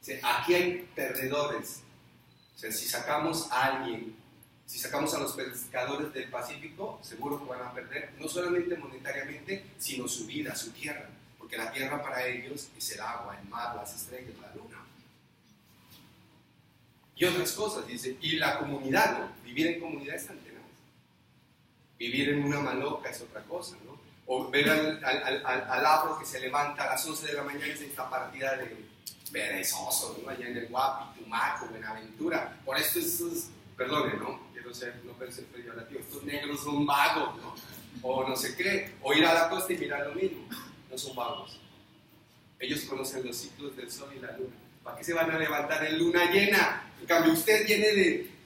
O sea, aquí hay perdedores. O sea, si sacamos a los pescadores del Pacífico, seguro que van a perder, no solamente monetariamente, sino su vida, su tierra. Porque la tierra para ellos es el agua, el mar, las estrellas, la luna. Y otras cosas, dice. Y la comunidad, ¿no? Vivir en comunidad es tan tenaz. Vivir en una maloca es otra cosa, ¿no? O ver al afro que se levanta a las 11 de la mañana y se esta partida de perezoso, ¿no? Allá en el Guapi, Tumaco, Buenaventura. Por esto perdone, ¿no? Quiero no pensar peyorativo. Estos negros son vagos, ¿no? O no sé qué. O ir a la costa y mirar lo mismo. No son vagos. Ellos conocen los ciclos del sol y la luna. ¿Para qué se van a levantar en luna llena? En cambio, usted viene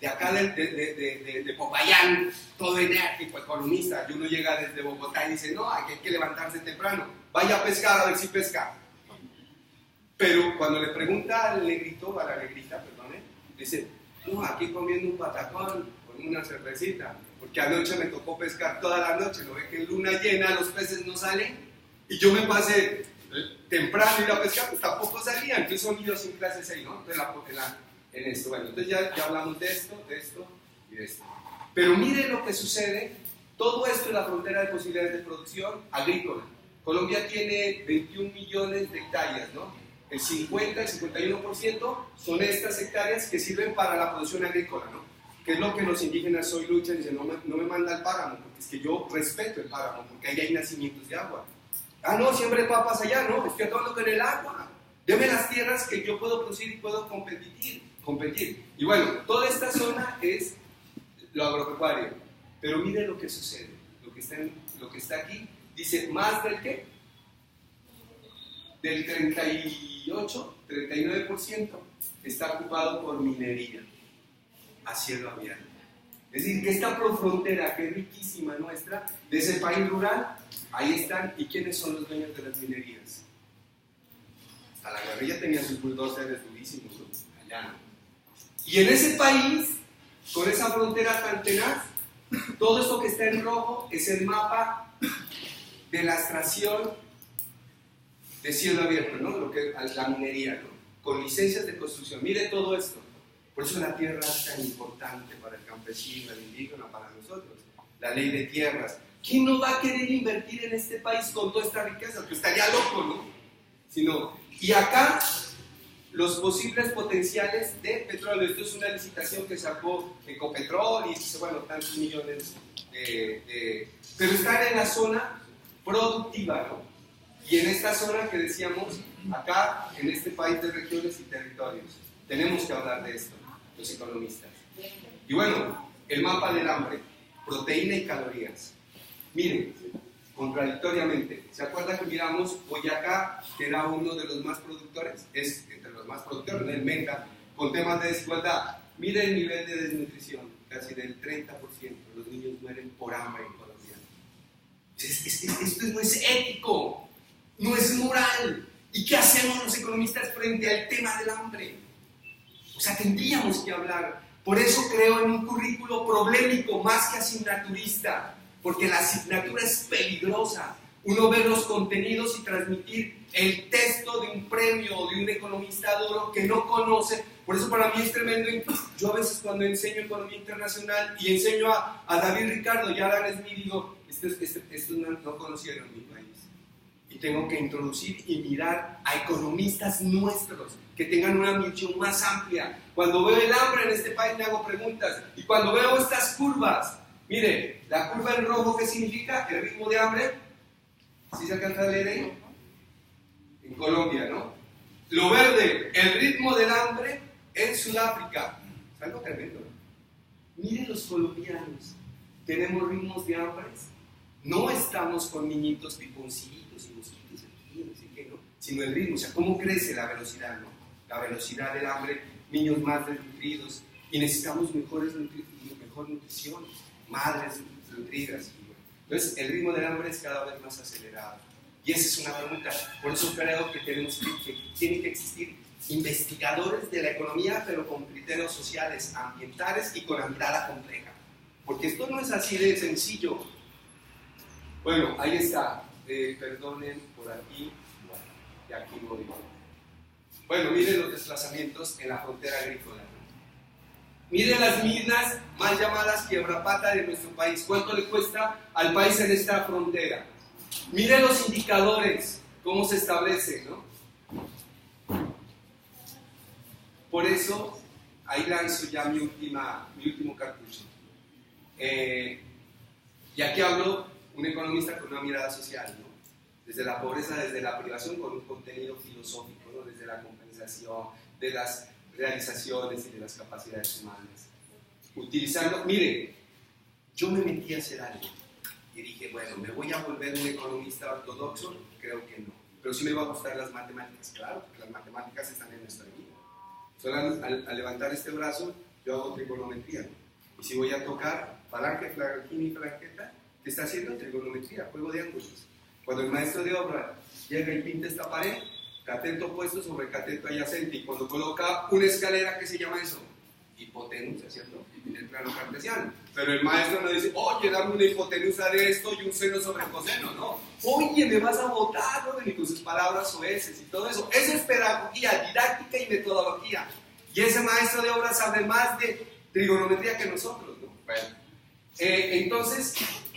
de acá, de Popayán, todo enérgico, economista, y uno llega desde Bogotá y dice, no, hay que levantarse temprano, vaya a pescar a ver si pesca. Pero cuando le pregunta al negrito, a la negrita, perdone, dice, no, aquí comiendo un patacón con una cervecita, porque anoche me tocó pescar toda la noche, ¿no ve que en luna llena los peces no salen? Y yo me pasé temprano ir a pescar, pues tampoco salía, entonces son idiosincrasias ahí, ¿no? En esto, bueno, entonces ya hablamos de esto y de esto. Pero miren lo que sucede, todo esto es la frontera de posibilidades de producción agrícola. Colombia tiene 21 millones de hectáreas, ¿no? El 50, el 51% son estas hectáreas que sirven para la producción agrícola, ¿no? Que es lo que los indígenas hoy luchan y dicen, no me manda el páramo, porque es que yo respeto el páramo, porque ahí hay nacimientos de agua. Ah, no, siempre papas allá, no, estoy acabando con el agua. Deme las tierras que yo puedo producir y puedo competir. Y bueno, toda esta zona es lo agropecuario. Pero mire lo que sucede. Lo que está aquí dice más del ¿qué? Del 38, 39% está ocupado por minería a cielo abierto. Es decir, que esta frontera que es riquísima nuestra, de ese país rural, ahí están. ¿Y quiénes son los dueños de las minerías? Hasta la guerrilla tenía sus bulldozers durísimos, ¿no? Allá, ¿no? Y en ese país, con esa frontera tan tenaz, todo esto que está en rojo es el mapa de la extracción de cielo abierto, ¿no? Lo que, la minería, ¿no? Con licencias de construcción. Mire todo esto. Por eso la tierra es tan importante para el campesino, el indígena, para nosotros. La ley de tierras. ¿Quién no va a querer invertir en este país con toda esta riqueza? Pues estaría loco, ¿no? Y acá, los posibles potenciales de petróleo. Esto es una licitación que sacó Ecopetrol y dice, bueno, tantos millones pero están en la zona productiva, ¿no? Y en esta zona que decíamos, acá, en este país de regiones y territorios, tenemos que hablar de esto, los economistas. Y bueno, el mapa del hambre, proteína y calorías. Miren, contradictoriamente, ¿se acuerdan que miramos Boyacá, que era uno de los más productores? Es entre los más productores, en el Meta, con temas de desigualdad. Miren el nivel de desnutrición, casi del 30%. Los niños mueren por hambre en Colombia. Esto no es ético, no es moral. ¿Y qué hacemos los economistas frente al tema del hambre? O sea, tendríamos que hablar. Por eso creo en un currículo problemático más que asignaturista, porque la asignatura es peligrosa. Uno ve los contenidos y transmitir el texto de un premio o de un economista duro que no conoce. Por eso para mí es tremendo. Yo a veces cuando enseño economía internacional y enseño a David Ricardo y a Adam Smith, digo, esto no conocieron mi país. Y tengo que introducir y mirar a economistas nuestros que tengan una visión más amplia. Cuando veo el hambre en este país me hago preguntas. Y cuando veo estas curvas, mire, la curva en rojo, ¿qué significa? El ritmo de hambre. ¿Sí se alcanza a leer ahí? En Colombia, ¿no? Lo verde, el ritmo del hambre en Sudáfrica. Es algo tremendo, ¿no? Miren los colombianos. ¿Tenemos ritmos de hambre? No estamos con niñitos piponcitos y mosquitos aquí, no sé qué, ¿no? Sino el ritmo, o sea, cómo crece la velocidad, ¿no? La velocidad del hambre, niños más desnutridos, y necesitamos mejor nutrición, madres nutridas. Entonces, el ritmo del hambre es cada vez más acelerado. Y esa es una pregunta. Por eso creo que tienen que existir investigadores de la economía, pero con criterios sociales, ambientales y con la mirada compleja. Porque esto no es así de sencillo. Bueno, ahí está. Perdonen por aquí. Y aquí voy. Bueno, miren los desplazamientos en la frontera agrícola. Miren las minas más llamadas quiebrapata de nuestro país. ¿Cuánto le cuesta al país en esta frontera? Miren los indicadores, cómo se establecen, ¿no? Por eso, ahí lanzo ya mi último cartucho. Y aquí hablo un economista con una mirada social, ¿no? Desde la pobreza, desde la privación, con un contenido filosófico, ¿no? Desde la compensación, de las realizaciones y de las capacidades humanas. Utilizando, mire, yo me metí a hacer algo y dije, bueno, ¿me voy a volver un economista ortodoxo? Creo que no. Pero sí me va a gustar las matemáticas, claro, porque las matemáticas están en nuestra vida. Solo al levantar este brazo, yo hago trigonometría, ¿no? Y si voy a tocar falange, flanquín y flanqueta, ¿qué está haciendo? Trigonometría, juego de ángulos. Cuando el maestro de obra llega y pinta esta pared, cateto opuesto sobre cateto adyacente, y cuando coloca una escalera, ¿qué se llama eso? Hipotenusa, ¿cierto? En el plano cartesiano. Pero el maestro no dice, oye, dame una hipotenusa de esto y un seno sobre coseno, ¿no? Oye, me vas a botar, ¿no? Ni con sus palabras oeces y todo eso. Eso es pedagogía, didáctica y metodología. Y ese maestro de obra sabe más de trigonometría que nosotros, ¿no? Bueno, entonces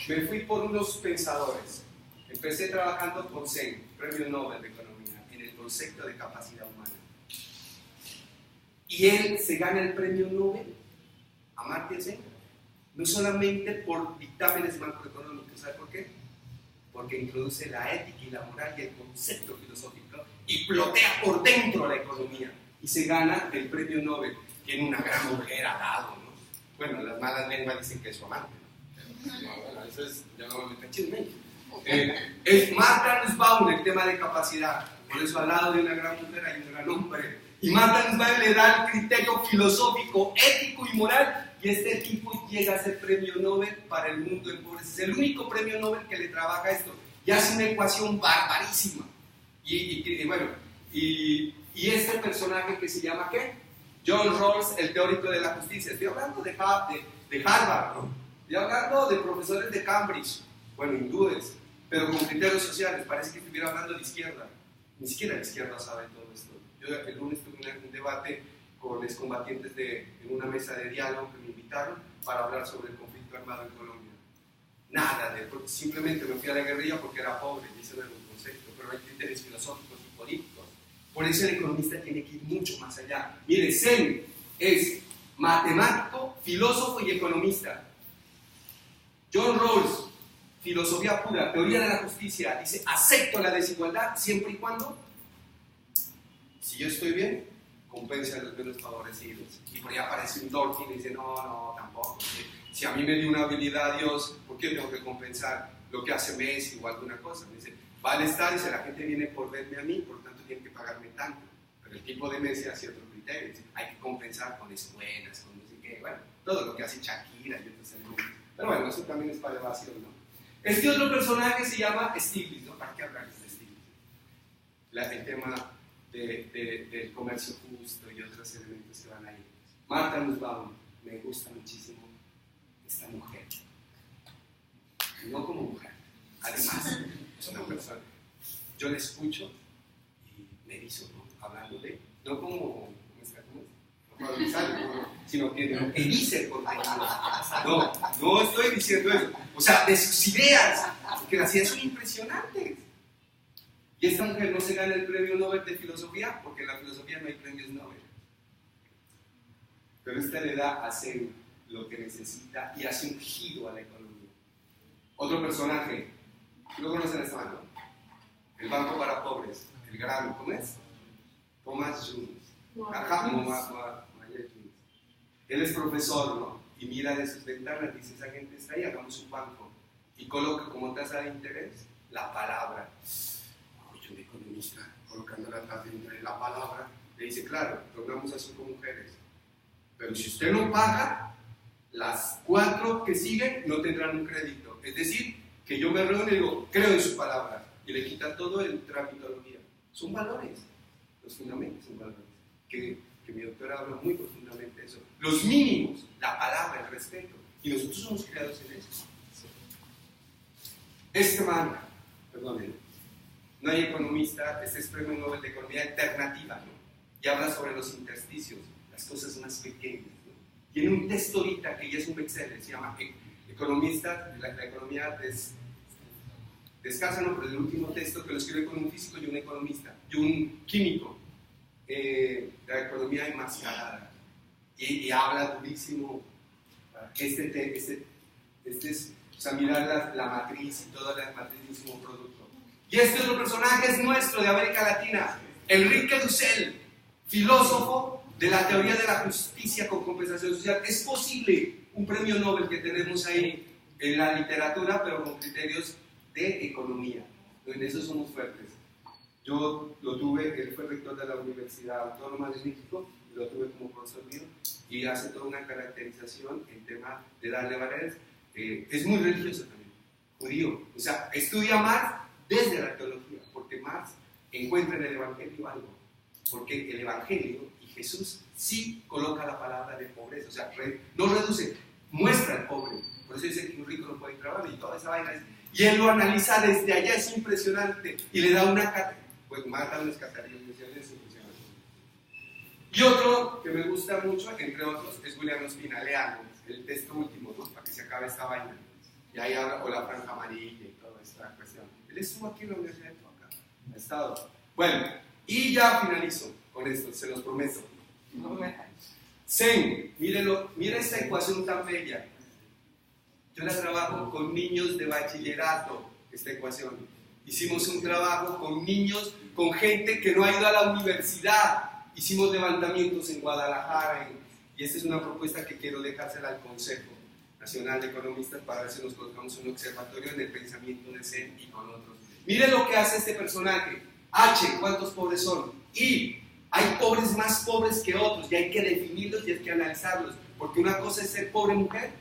me fui por unos pensadores. Empecé trabajando con Sen, Premio Nobel de Economía, en el concepto de capacidad humana. Y él se gana el Premio Nobel, Amartya Sen, no solamente por dictámenes macroeconómicos, ¿sabe por qué? Porque introduce la ética y la moral y el concepto filosófico y plotea por dentro la economía. Y se gana el Premio Nobel. Tiene una gran mujer al lado, ¿no? Bueno, las malas lenguas dicen que es su amante, ¿no? No, bueno, eso es, ya no me meto chisme. Es Martha Nussbaum, el tema de capacidad. Por eso al lado de una gran mujer hay un gran hombre. Y Martha Nussbaum le da el criterio filosófico, ético y moral. Y este tipo llega a ser premio Nobel para el mundo en pobreza. Es el único premio Nobel que le trabaja esto. Y hace una ecuación barbarísima. Y bueno, y este personaje que se llama ¿qué? John Rawls, el teórico de la justicia. Estoy hablando de Harvard, ¿no? Estoy hablando de profesores de Cambridge, bueno, hindúes. pero con criterios sociales. Parece que estuviera hablando de izquierda. Ni siquiera la izquierda sabe todo esto. Yo el lunes tuve un debate con excombatientes en una mesa de diálogo que me invitaron para hablar sobre el conflicto armado en Colombia. Nada simplemente me fui a la guerrilla porque era pobre, y ese no era un concepto, pero hay criterios filosóficos y políticos. Por eso el economista tiene que ir mucho más allá. Mire, Sen es matemático, filósofo y economista. John Rawls, filosofía pura, teoría de la justicia, dice, acepto la desigualdad siempre y cuando, si yo estoy bien, compense a los menos favorecidos. Y por ahí aparece un Dworkin y dice, no, tampoco. Si a mí me dio una habilidad Dios, ¿por qué tengo que compensar lo que hace Messi o alguna cosa? Me dice, vale estar, dice, la gente viene por verme a mí, por lo tanto tiene que pagarme tanto. Pero el tipo de Messi hace otro criterio, dice, hay que compensar con escuelas, con no sé qué, bueno, todo lo que hace Shakira y otros elementos. Pero bueno, eso también es para evasión, ¿no? Este otro personaje se llama Stiglitz, ¿no? ¿Para qué hablarles de Stiglitz? El tema del comercio justo y otros elementos que van ahí. Martha Nussbaum, me gusta muchísimo esta mujer. No como mujer, además, es una persona. Yo la escucho y me erizo, ¿no? Hablando de, no como sino que erice el contenido. No estoy diciendo eso. O sea, de sus ideas, porque las ideas son impresionantes. Y esta mujer no se gana el premio Nobel de Filosofía, porque en la filosofía no hay premios Nobel. Pero esta le da a hacer lo que necesita y hace un giro a la economía. Otro personaje, ¿lo conocen a esta mano? El Banco para Pobres, el gran, ¿cómo es? Thomas Jones. Él es profesor, ¿no? Y mira de sus ventanas, dice, esa gente está ahí, hagamos un banco. Y coloca como tasa de interés la palabra. Oye, un economista colocando la tasa de interés, la palabra. Le dice, claro, logramos a 5 mujeres. Pero si usted no paga, las 4 que siguen no tendrán un crédito. Es decir, que yo me reúno y digo, creo en su palabra. Y le quitan todo el tramitología. Son valores. Los fundamentos son valores. Que mi doctora habla muy profundamente de eso. Los mínimos, la palabra, el respeto. Y nosotros somos creados en eso. Este man, perdónenme, no hay economista, este es premio Nobel de Economía Alternativa, ¿no? Y habla sobre los intersticios, las cosas más pequeñas, ¿no? Y en un texto ahorita que ya es un bestseller, se llama Economista, la economía descansa, ¿no? Pero el último texto que lo escribe con un físico y un economista, y un químico, de la economía enmascarada. Y habla durísimo. Este es, o sea, mirar la matriz y toda la matriz del mismo producto. Y este otro personaje es nuestro, de América Latina, Enrique Dussel, filósofo de la teoría de la justicia con compensación social. Es posible un premio Nobel que tenemos ahí en la literatura, pero con criterios de economía. En eso somos fuertes. Yo lo tuve, él fue rector de la Universidad Autónoma de México, y lo tuve como profesor mío, y hace toda una caracterización en tema de darle valores. Es muy religioso también, judío. O sea, estudia Marx desde la teología, porque Marx encuentra en el Evangelio algo. Porque el Evangelio y Jesús sí coloca la palabra de pobreza, o sea, no reduce, muestra al pobre. Por eso dice que un rico no puede trabajar y toda esa vaina. Y él lo analiza desde allá, es impresionante. Y le da una pues mata unas categorizaciones impresionantes. Y otro que me gusta mucho, entre otros, es William Ospina. Lean el texto último, ¿no? Para que se acabe esta vaina. Y ahí habla, o la franja amarilla y toda esta cuestión. Él estuvo aquí en la Universidad de Toca, ha estado. Bueno, y ya finalizo con esto, se los prometo. Sen, mira esta ecuación tan bella. Yo la trabajo con niños de bachillerato, esta ecuación. Hicimos un trabajo con niños, con gente que no ha ido a la universidad. Hicimos levantamientos en Guadalajara y esta es una propuesta que quiero dejársela al Consejo Nacional de Economistas para ver si nos colocamos un observatorio en el pensamiento de Sen y con otros. Miren lo que hace este personaje. H, ¿cuántos pobres son? I, hay pobres más pobres que otros y hay que definirlos y hay que analizarlos. Porque una cosa es ser pobre mujer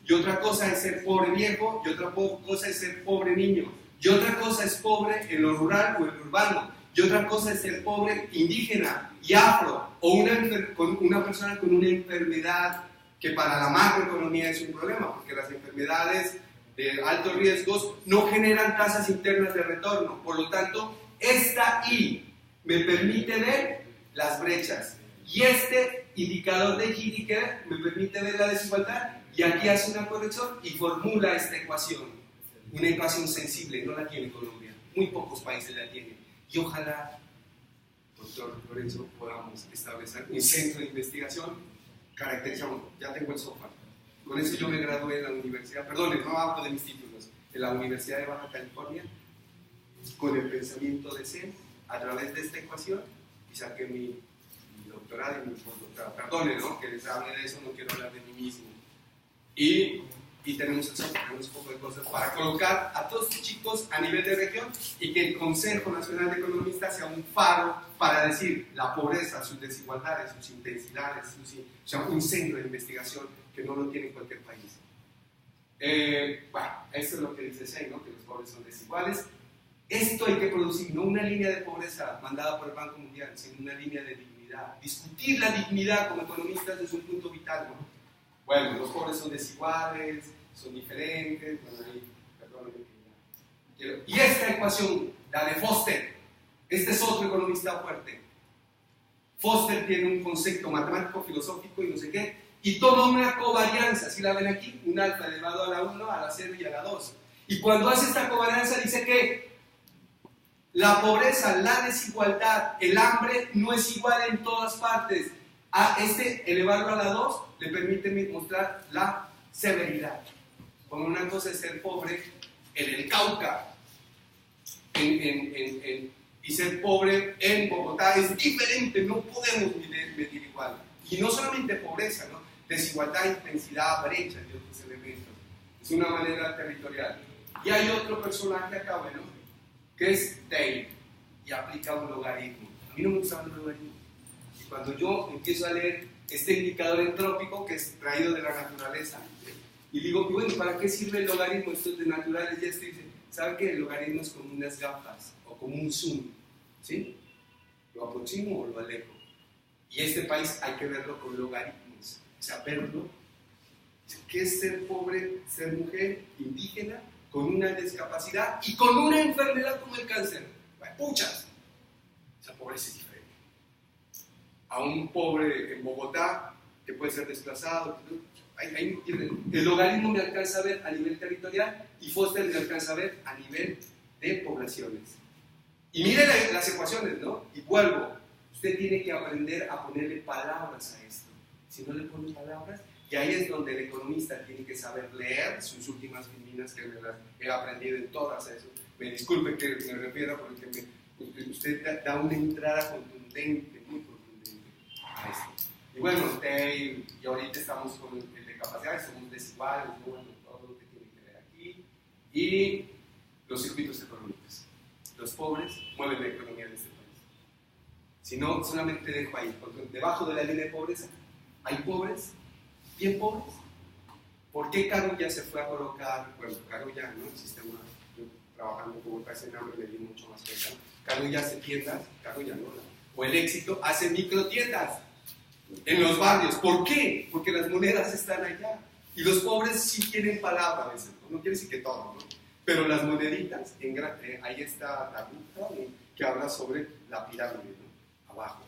y otra cosa es ser pobre viejo y otra cosa es ser pobre niño. Y otra cosa es pobre en lo rural o en lo urbano. Y otra cosa es ser pobre indígena y afro. O una persona con una enfermedad que para la macroeconomía es un problema, porque las enfermedades de altos riesgos no generan tasas internas de retorno. Por lo tanto, esta I me permite ver las brechas y este indicador de Gini me permite ver la desigualdad, y aquí hace una corrección y formula esta ecuación, una ecuación sensible. No la tiene Colombia, muy pocos países la tienen, y ojalá, doctor Lorenzo, podamos establecer un centro de investigación caracterizado. Ya tengo el software, con eso yo me gradué en la universidad, perdón, no hablo de mis títulos, en la Universidad de Baja California, con el pensamiento de Zen, a través de esta ecuación, y saqué mi doctorado y mi postdoctorado. Perdone, ¿no?, que les hable de eso, no quiero hablar de mí mismo. Y tenemos el software, tenemos un poco de cosas para colocar a todos los chicos a nivel de región, y que el Consejo Nacional de Economistas sea un faro para decir la pobreza, sus desigualdades, sus intensidades, o sea, un centro de investigación que no lo tiene cualquier país. Bueno, eso es lo que dice Shane, ¿no?, que los pobres son desiguales. Esto hay que producir, no una línea de pobreza mandada por el Banco Mundial, sino una línea de dignidad. Discutir la dignidad como economistas es un punto vital, ¿no? Bueno, los pobres son desiguales, son diferentes, bueno, ahí, perdónenme que ya. Y esta ecuación, la de Foster, este es otro economista fuerte. Foster tiene un concepto matemático, filosófico y no sé qué, y toma una covarianza, ¿sí la ven aquí? Un alfa elevado a la 1, a la 0 y a la 2. Y cuando hace esta covarianza dice que la pobreza, la desigualdad, el hambre no es igual en todas partes. A elevarlo a la 2 le permite mostrar la severidad. Como una cosa es ser pobre en el Cauca y ser pobre en Bogotá es diferente, no podemos medir igual. Y no solamente pobreza, ¿no?, desigualdad, intensidad, brecha y otros elementos. Es una manera territorial. Y hay otro personaje acá, bueno, que es Taylor, y aplica un logaritmo. A mí no me gusta el logaritmo. Y cuando yo empiezo a leer este indicador entrópico, que es traído de la naturaleza, y digo, bueno, ¿para qué sirve el logaritmo? Esto es de naturales, y esto dice, ¿sabe que el logaritmo es como unas gafas, o como un zoom? ¿Sí? ¿Lo aproximo o lo alejo? Y este país hay que verlo con logaritmos, o sea, verlo. ¿Qué es ser pobre, ser mujer, indígena, con una discapacidad y con una enfermedad como el cáncer? Puchas, esa pobreza es diferente. A un pobre en Bogotá que puede ser desplazado, el logaritmo me alcanza a ver a nivel territorial y Foster me alcanza a ver a nivel de poblaciones. Y miren las ecuaciones, ¿no? Y vuelvo, usted tiene que aprender a ponerle palabras a esto. Si no le pone palabras, y ahí es donde el economista tiene que saber leer sus últimas filinas, que me las he aprendido en todas eso. Me disculpe que me refiera porque usted da una entrada contundente, muy contundente a esto. Y bueno, y ahorita estamos con el de capacidades, somos desiguales, ¿no? Bueno, todo lo que tiene que ver aquí. Y los circuitos económicos. Los pobres mueven la economía de este país. Si no, solamente dejo ahí, porque debajo de la línea de pobreza hay pobres, bien pobres. ¿Por qué Carulla se fue a colocar? Bueno, Carulla, ¿no? El sistema, yo trabajando como casi en hambre, me di mucho más cuenta. Carulla hace tiendas, Carulla, ¿no? O el Éxito hace microtiendas en los barrios. ¿Por qué? Porque las monedas están allá. Y los pobres sí tienen palabra a veces, ¿no? No quiere decir que todo, ¿no? Pero las moneditas, ahí está la ruta que habla sobre la pirámide, ¿no? Abajo.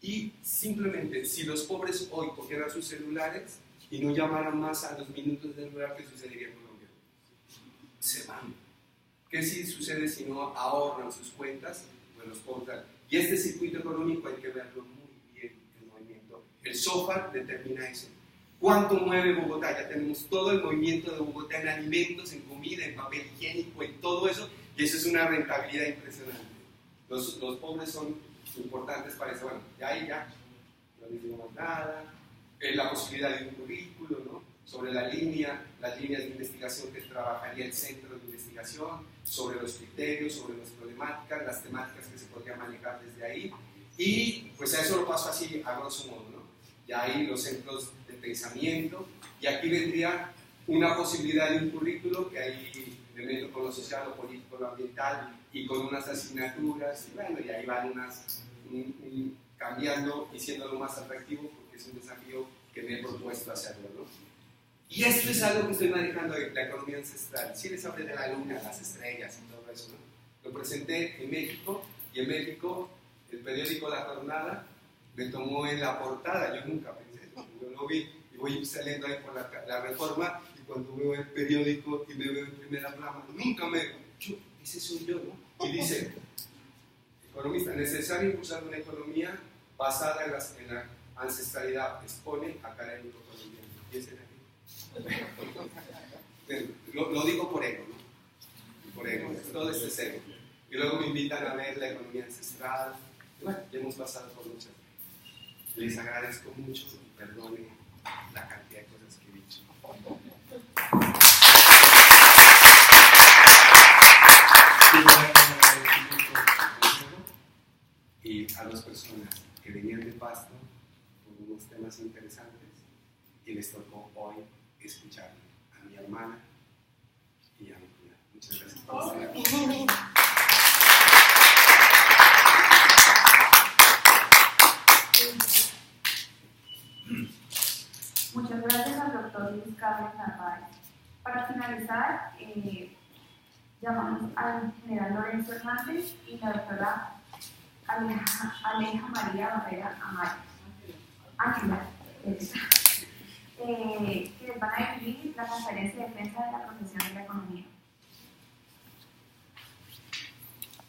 Y simplemente, si los pobres hoy cogieran sus celulares y no llamaran más a los minutos del celular, ¿qué sucedería en Colombia? Se van. ¿Qué sí sucede si no ahorran sus cuentas? Pues los pobres. Y este circuito económico hay que verlo muy bien en movimiento. El SOFAR determina eso. ¿Cuánto mueve Bogotá? Ya tenemos todo el movimiento de Bogotá en alimentos, en comida, en papel higiénico, en todo eso, y eso es una rentabilidad impresionante. Los pobres son importantes para eso. Bueno, ya no les digo más nada. La posibilidad de un currículo, ¿no? Sobre las líneas de investigación que trabajaría el centro de investigación, sobre los criterios, sobre las problemáticas, las temáticas que se podrían manejar desde ahí. Y pues a eso lo paso así, a grosso modo, ¿no? Ya hay los centros de pensamiento, y aquí vendría una posibilidad de un currículo que hay elemento con lo social, lo político, lo ambiental, y con unas asignaturas, y bueno, y ahí van cambiando y siéndolo más atractivo, porque es un desafío que me he propuesto hacerlo, ¿no? Y esto es algo que estoy manejando en la economía ancestral. Sí les hablé de la luna, las estrellas y todo eso, ¿no? Lo presenté en México, y en México el periódico La Jornada me tomó en la portada. Yo nunca pensé, yo lo vi, y voy saliendo ahí por la Reforma, y cuando veo el periódico y me veo en primera plana, nunca me digo, ese soy yo, ¿no? Y dice, economista, necesario impulsar una economía basada en la ancestralidad, expone académico colombiano. Y ese era lo digo por ego, ¿no? Por ego, todo este es ego. Y luego me invitan a ver la economía ancestral. Bueno, ya hemos pasado por muchas. Les agradezco mucho y perdone la cantidad de cosas que he dicho. Y a las personas que venían de Pasto por unos temas interesantes y les tocó hoy escucharme, a mi hermana y a mi cuñada. Muchas gracias por estar aquí. Muchas gracias al doctor Luis Carlos Narváez. Para finalizar, llamamos al general Lorenzo Hernández y la doctora Aleja María Barrera Amaya. Ángela, que les van a dirigir la conferencia de defensa de la profesión de la economía.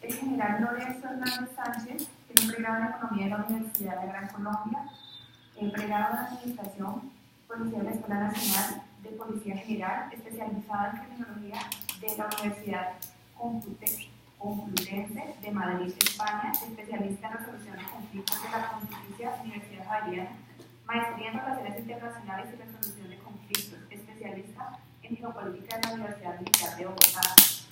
El general Lorenzo Hernández Sánchez tiene un pregrado en Economía de la Universidad de Gran Colombia, pregrado en Administración Policial de la Escuela Nacional de Policía General, especializado en Criminología de la Universidad Complutense de Madrid, España, especialista en resolución de conflictos de la Pontificia Universidad Javeriana, maestría en Relaciones Internacionales y Resolución de Conflictos, especialista en Geopolítica de la Universidad Militar de Bogotá,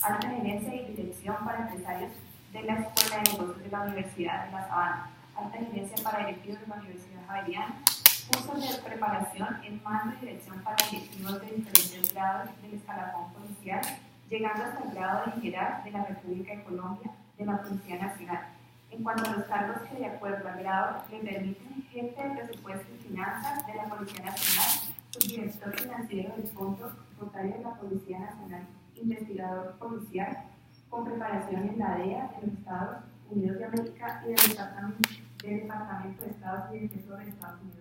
alta gerencia y dirección para empresarios de la Escuela de Negocios de la Universidad de La Sabana, alta gerencia para directivos de la Universidad Javeriana, cursos de preparación en mando y dirección para directivos de diferentes grados del escalafón policial, llegando hasta el grado de general de la República de Colombia de la Policía Nacional. En cuanto a los cargos que de acuerdo al grado le permiten, jefe de presupuesto y finanzas de la Policía Nacional, subdirector financiero del Fondo Tributario de la Policía Nacional, investigador policial, con preparación en la DEA de los Estados Unidos de América y del Departamento de Estados y Defensor de Estados Unidos